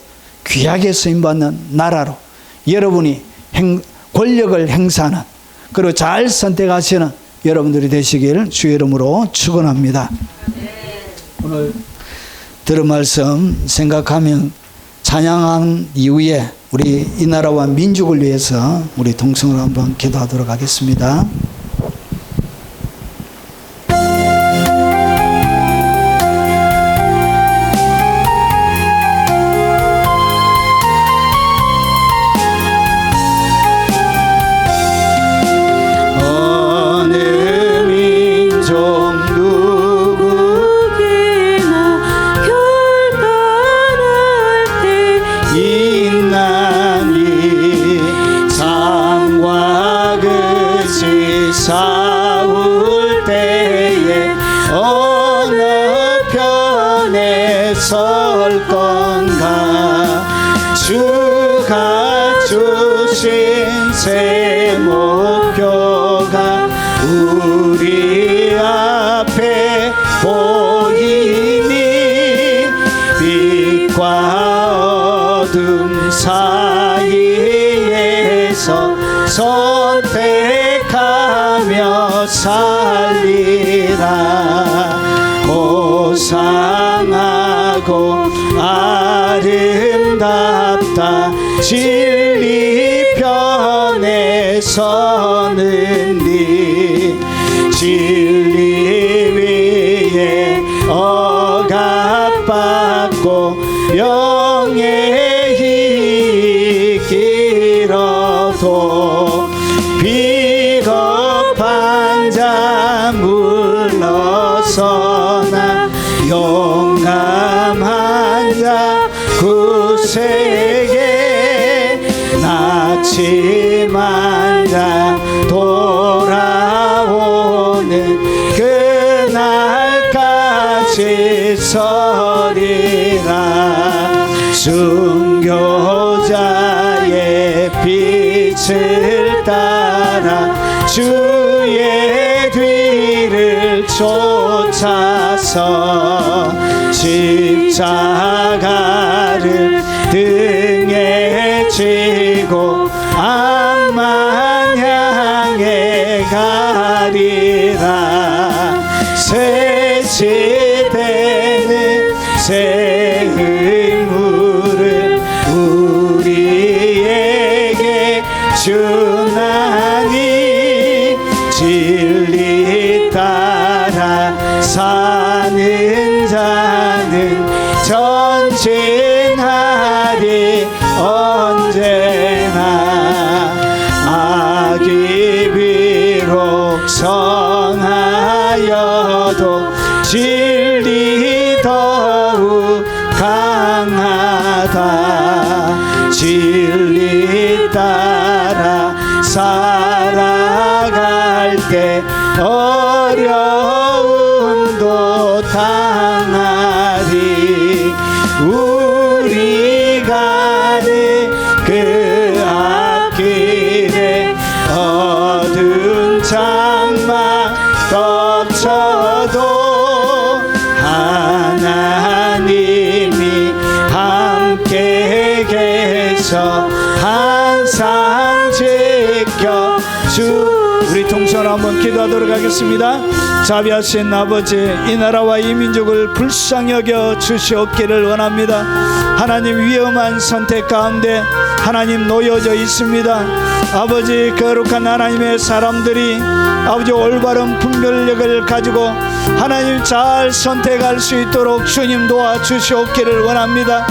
귀하게 쓰임받는 나라로 여러분이 권력을 행사하는, 그리고 잘 선택하시는 여러분들이 되시길 주의 이름으로 축원합니다. 오늘 들은 말씀 생각하면 찬양한 이후에 우리 이 나라와 민족을 위해서 우리 동성으로 한번 기도하도록 하겠습니다. 싸울 때에 어느 편에 설 건가. 주가 주신 새 목표가 우리 앞에 보이니 빛과 어둠 사이에서 선택하며 살리라. 고상하고 아름답다 진리 편에 서는니. 진리 위에 억압받고 명예히 길어도 비겁한 자 물러서나 용감한 자 구세게 낙심한 자 돌아오는 그날까지 서리라. 순교자의 빛을 따라 주의 뒤를 쫓아서 십자가를 등에 지고 암만 향해 가리라. 새 시대는 새 의무를 우리에게 주나니. 진리 따라 사는 자는 전진하리 언제나. 악이 비록 성하여도 진리 더욱 강하다. 진리 따라 살아갈 때 어려움도 당하리. 우리 가는 내게서 항상 지켜 주. 우리 동선 한번 기도하도록 하겠습니다. 자비하신 아버지, 이 나라와 이 민족을 불쌍히 여겨 주시옵기를 원합니다. 하나님, 위험한 선택 가운데 하나님 놓여져 있습니다. 아버지, 거룩한 하나님의 사람들이 아버지 올바른 분별력을 가지고 하나님 잘 선택할 수 있도록 주님 도와주시옵기를 원합니다.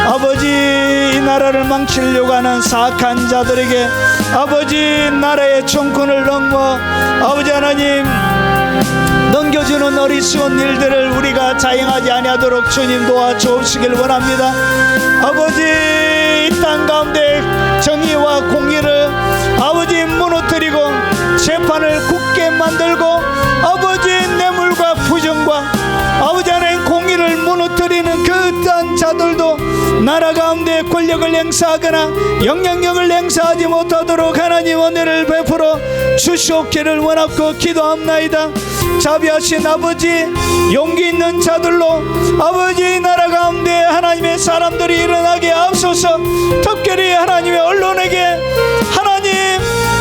아버지, 이 나라를 망치려고 하는 사악한 자들에게 아버지 나라의 정권을 넘어 아버지 하나님 넘겨주는 어리석은 일들을 우리가 자행하지 아니하도록 주님 도와주시길 원합니다. 아버지, 이 땅 가운데 정의와 공의를 아버지 무너뜨리고 재판을 굳게 만들고 아버지 뇌물과 부정과 아버지 하나님 공의를 무너뜨리는 그떠한 자들도 나라 가운데 권력을 행사하거나 영향력을 행사하지 못하도록 하나님 은혜를 베풀어 주시옵기를 원하고 기도합나이다. 자비하신 아버지, 용기 있는 자들로 아버지 나라 가운데 하나님의 사람들이 일어나게 앞서서 특별히 하나님의 언론에게 하나님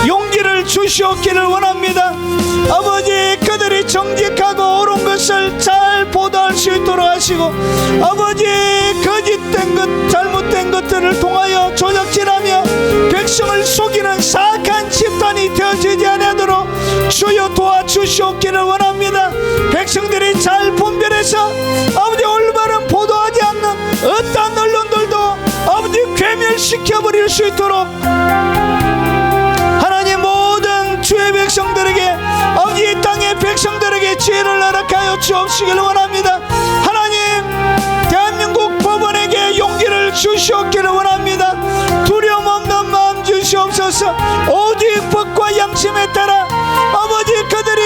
용기를 주시옵기를 원합니다. 아버지, 그들이 정직하고 옳은 것을 잘 보도할 수 있도록 하시고 아버지, 거짓된 것 잘못된 것들을 통하여 조작질하며 백성을 속이는 사악한 집단이 되어지지 않도록 주여 도와주시옵기를 원합니다. 백성들이 잘 분별해서 아버지 올바른 보도하지 않는 어떠한 언론들도 아버지 괴멸시켜버릴 수 있도록 하나님 모든 주의 백성들에게 아버지 이 땅의 백성들에게 지혜를 허락하여 주옵시기를 원합니다. 하나님, 대한민국 법원에게 용기를 주시옵기를 원합니다. 두려움 없는 마음 주시옵소서. 오직 법과 양심에 따라 아버지 그들이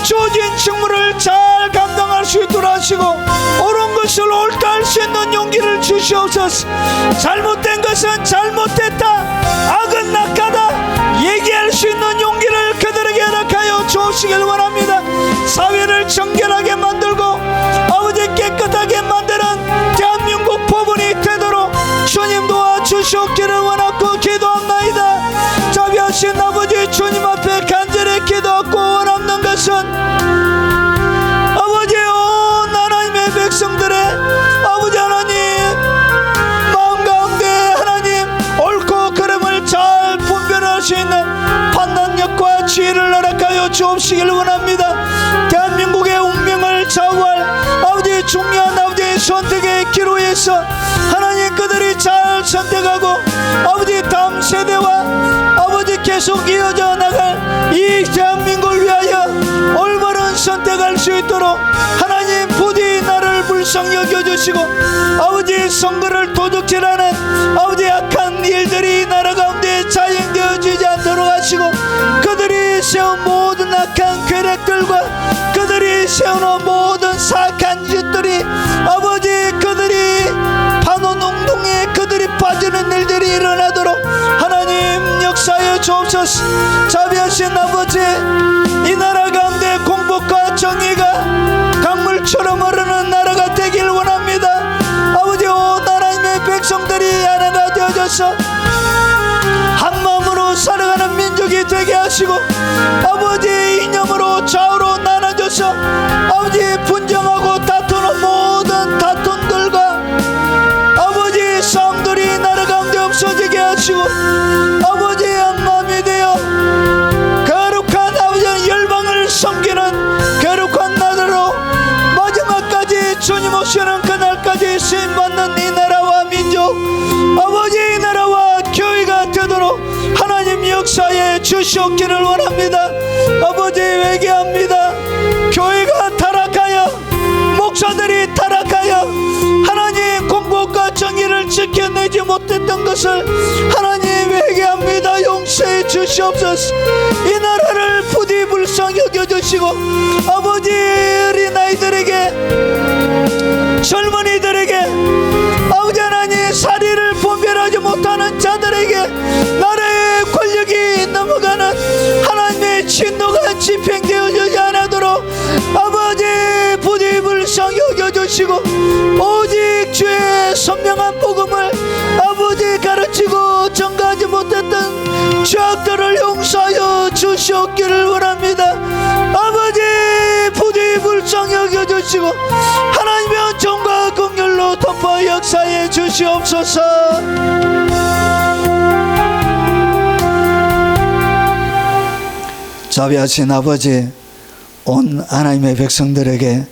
주어진 직무를 잘 감당할 수 있도록 하시고 옳은 것을 옳다 할 수 있는 용기를 주시옵소서. 잘못된 것은 잘못됐다, 악은 낙하다 얘기할 수 있는 용기를 그들에게 허락하여 주시길 원합니다. 사회를 정결하게 만들고 아버지 깨끗하게 만드는 대한민국 법원이 되도록 주님 도와주시옵기를 원하고 기도합나이다. 자비하신 아버지, 주님 앞에 간절히 기도하고 원하는 것은 아버지 온 하나님의 백성들의 아버지 하나님 마음 가운데 하나님 옳고 그름을 잘 분별할 수 있는 판단력과 지혜를 허락하여 주옵시길 원합니다. 대한민국의 운명을 좌우할 아버지 중요한 아버지의 선택의 기로에서 하나님 그들이 잘 선택하고 아버지 다음 세대와 아버지 계속 이어져 나갈 이 대한민국을 위하여 올바른 선택할 수 있도록 하나님 부디 나를 불쌍히 여겨주시고 아버지 선거를 도둑질하는 아버지 악한 일들이 나라 가운데 자행되어지지 않도록 하시고 그들이 세운 모든 악한 계략들과 그들이 세우는 모든 사악한 짓들이 아버지 그들이 반원운동에 그들이 빠지는 일들이 일어나도록 하나님 역사에 주옵소서. 자비하신 아버지, 이 나라 가운데 공복과 정의가 강물처럼 흐르는 나라가 되길 원합니다. 아버지 온 하나님의 백성들이 하나가 되어져서 한 마음으로 살아가는 민족이 되게 하시고 아버지 이념으로 좌우로 나눠져서 아버지 분쟁하고 다투는 모든 다툼들과 아버지 싸움들이 나라 가운데 없어지게 하시고 아버지 한 마음이 되어 거룩한 아버지 열방을 섬기는 거룩한 나라로 마지막까지 주님 오시는 그날까지 쓰임받는 이 나라와 민족 아버지 이 나라와 교회가 되도록 하나님 역사에 주시옵기를 원합니다. 아버지 회개합니다. 교회가 타락하여 목사들이 타락하여 하나님 공복과 정의를 지켜내지 못했던 것을 하나님 회개합니다. 용서해 주시옵소서. 이 나라를 부디 불쌍히 여겨주시고 아버지 어린아이들에게 젊은이들에게 아버지 하나님 사리를 분별하지 못하는 자들에게 나라의 권력이 넘어가는 하나님의 진노가 집행되어지지 않도록 아버지 부디 불쌍히 여겨주시고 오직 주의 선명한 복음을 아버지 못했던 죄악들을 용서하여 주시옵기를 원합니다. 아버지 부디 불쌍히 여겨주시고 하나님의 은총과 긍휼로 덮어 역사해 주시옵소서. 자비하신 아버지, 온 하나님의 백성들에게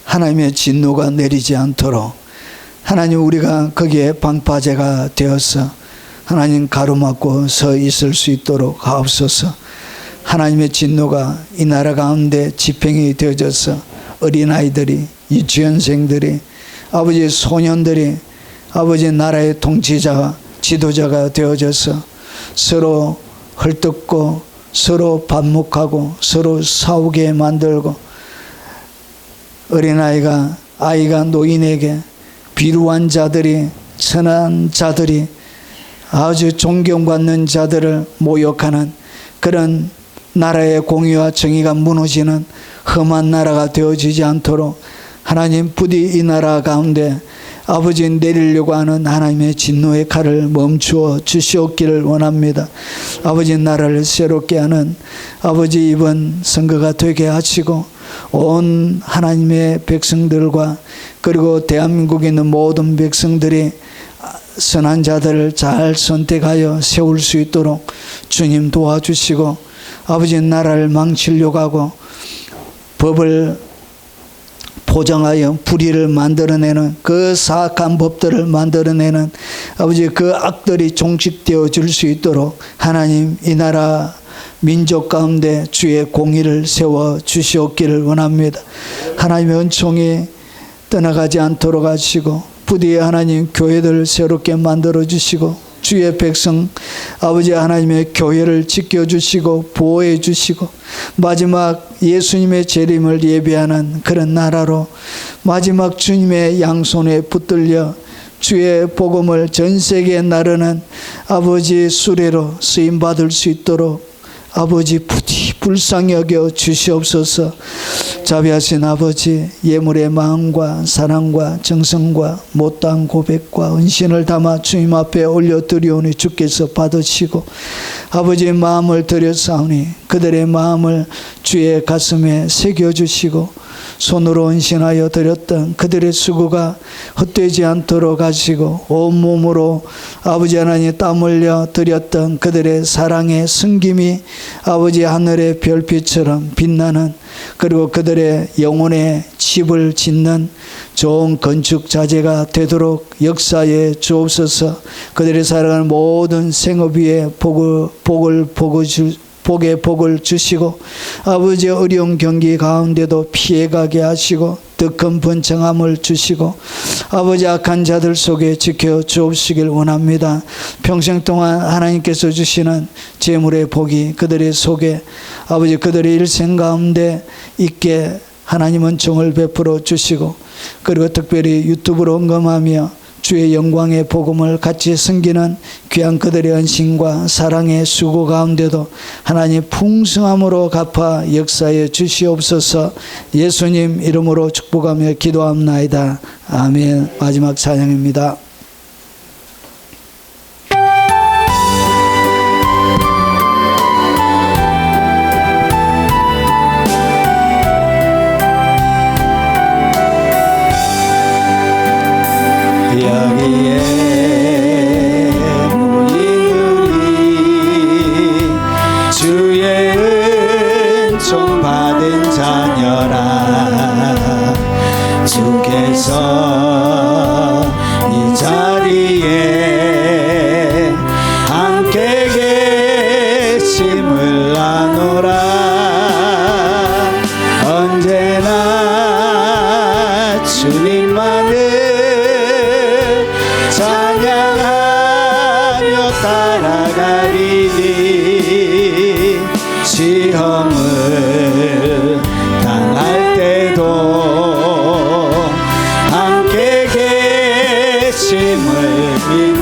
하나님의 진노가 내리지 않도록 하나님 우리가 거기에 방파제가 되어서 하나님 가로막고 서 있을 수 있도록 하옵소서. 하나님의 진노가 이 나라 가운데 집행이 되어져서 어린아이들이, 유치원생들이, 아버지 소년들이 아버지 나라의 통치자가, 지도자가 되어져서 서로 헐뜯고 서로 반목하고 서로 싸우게 만들고, 아이가 노인에게, 비루한 자들이, 선한 자들이, 아주 존경받는 자들을 모욕하는 그런 나라의 공의와 정의가 무너지는 험한 나라가 되어지지 않도록 하나님 부디 이 나라 가운데 아버지 내리려고 하는 하나님의 진노의 칼을 멈추어 주시옵기를 원합니다. 아버지 나라를 새롭게 하는 아버지 이번 선거가 되게 하시고 온 하나님의 백성들과 그리고 대한민국에 있는 모든 백성들이 선한 자들을 잘 선택하여 세울 수 있도록 주님 도와주시고, 아버지 나라를 망치려고 하고 법을 포장하여 불의를 만들어내는 그 사악한 법들을 만들어내는 아버지 그 악들이 종식되어 줄 수 있도록 하나님 이 나라 민족 가운데 주의 공의를 세워 주시옵기를 원합니다. 하나님의 은총이 떠나가지 않도록 하시고 부디 하나님 교회들을 새롭게 만들어 주시고 주의 백성 아버지 하나님의 교회를 지켜주시고 보호해 주시고 마지막 예수님의 재림을 예비하는 그런 나라로 마지막 주님의 양손에 붙들려 주의 복음을 전 세계에 나르는 아버지 수레로 쓰임받을 수 있도록 아버지 부디 불쌍히 여겨 주시옵소서. 자비하신 아버지, 예물의 마음과 사랑과 정성과 못다한 고백과 은신을 담아 주님 앞에 올려드리오니 주께서 받으시고 아버지의 마음을 드렸사오니 그들의 마음을 주의 가슴에 새겨주시고 손으로 은신하여 드렸던 그들의 수고가 헛되지 않도록 하시고 온몸으로 아버지 하나님 땀 흘려 드렸던 그들의 사랑의 승김이 아버지 하늘의 별빛처럼 빛나는, 그리고 그들의 영혼의 집을 짓는 좋은 건축 자재가 되도록 역사에 주옵소서. 그들의 살아가는 모든 생업 위에 복의 복을 주시고 아버지의 어려운 경기 가운데도 피해가게 하시고 더 큰 번창함을 주시고 아버지 악한 자들 속에 지켜 주옵시길 원합니다. 평생 동안 하나님께서 주시는 재물의 복이 그들의 속에 아버지 그들의 일생 가운데 있게 하나님은 정을 베풀어 주시고, 그리고 특별히 유튜브로 언급하며 주의 영광의 복음을 같이 섬기는 귀한 그들의 헌신과 사랑의 수고 가운데도 하나님 풍성함으로 갚아 역사에 주시옵소서. 예수님 이름으로 축복하며 기도합나이다. 아멘. 마지막 찬양입니다. 여기에 모이들이 주의 은총 받은 자녀라. 주께서 이 자리에 함께 계심을 아노라. 언제나 주님만을 찬양하며 따라가리니 시험을 당할 때도 함께 계심을 믿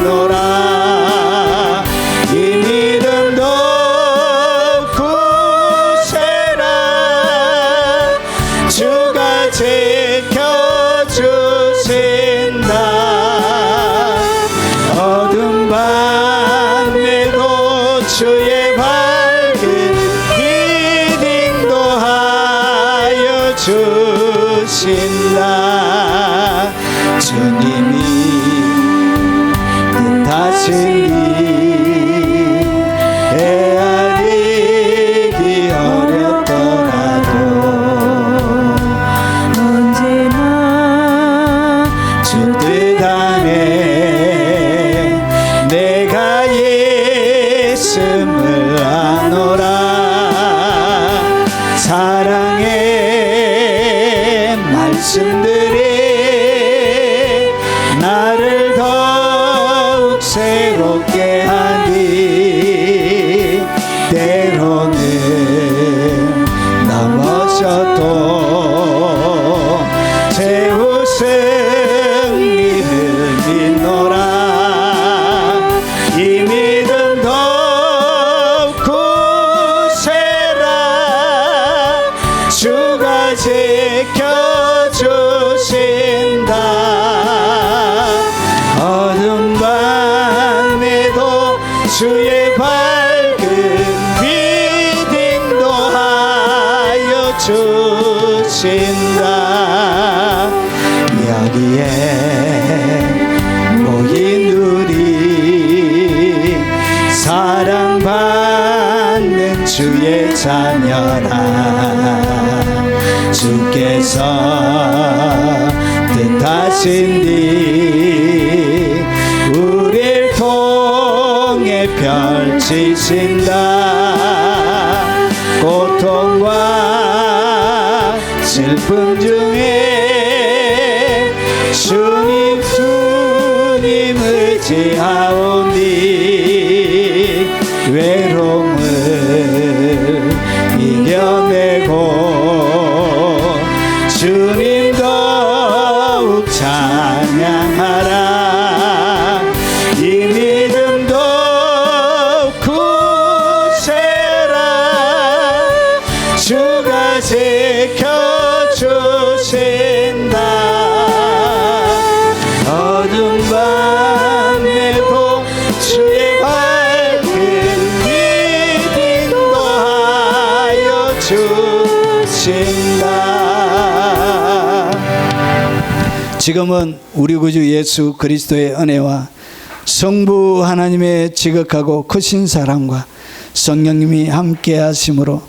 주신디 우리를 통해 펼치신다. 고통과 슬픔 중에 주님 의지하오니 외로움을 이겨내고 주님 더욱 찬양하라. 이 믿음도 굳세라. 주가 지켜주신다. 어두운 밤에도 주의 밝은 빛 인도하여 주신다. 지금은 우리 구주 예수 그리스도의 은혜와 성부 하나님의 지극하고 크신 사랑과 성령님이 함께 하심으로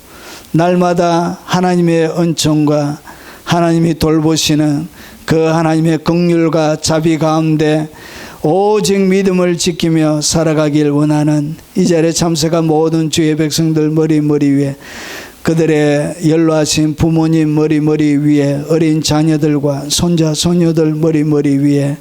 날마다 하나님의 은총과 하나님이 돌보시는 그 하나님의 긍휼과 자비 가운데 오직 믿음을 지키며 살아가길 원하는 이 자리에 참석한 모든 주의 백성들 머리 위에, 그들의 연로하신 부모님 머리 위에, 어린 자녀들과 손자 손녀들 머리 위에,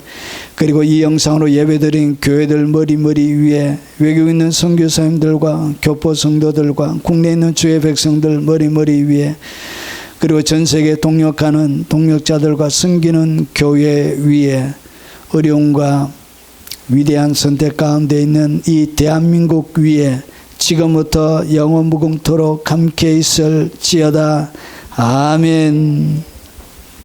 그리고 이 영상으로 예배드린 교회들 머리 위에, 외국에 있는 선교사님들과 교포 성도들과 국내에 있는 주의 백성들 머리 위에, 그리고 전 세계 동역하는 동역자들과 섬기는 교회 위에, 어려움과 위대한 선택 가운데 있는 이 대한민국 위에 지금부터 영원 무궁토록 함께 있을지어다. 아멘.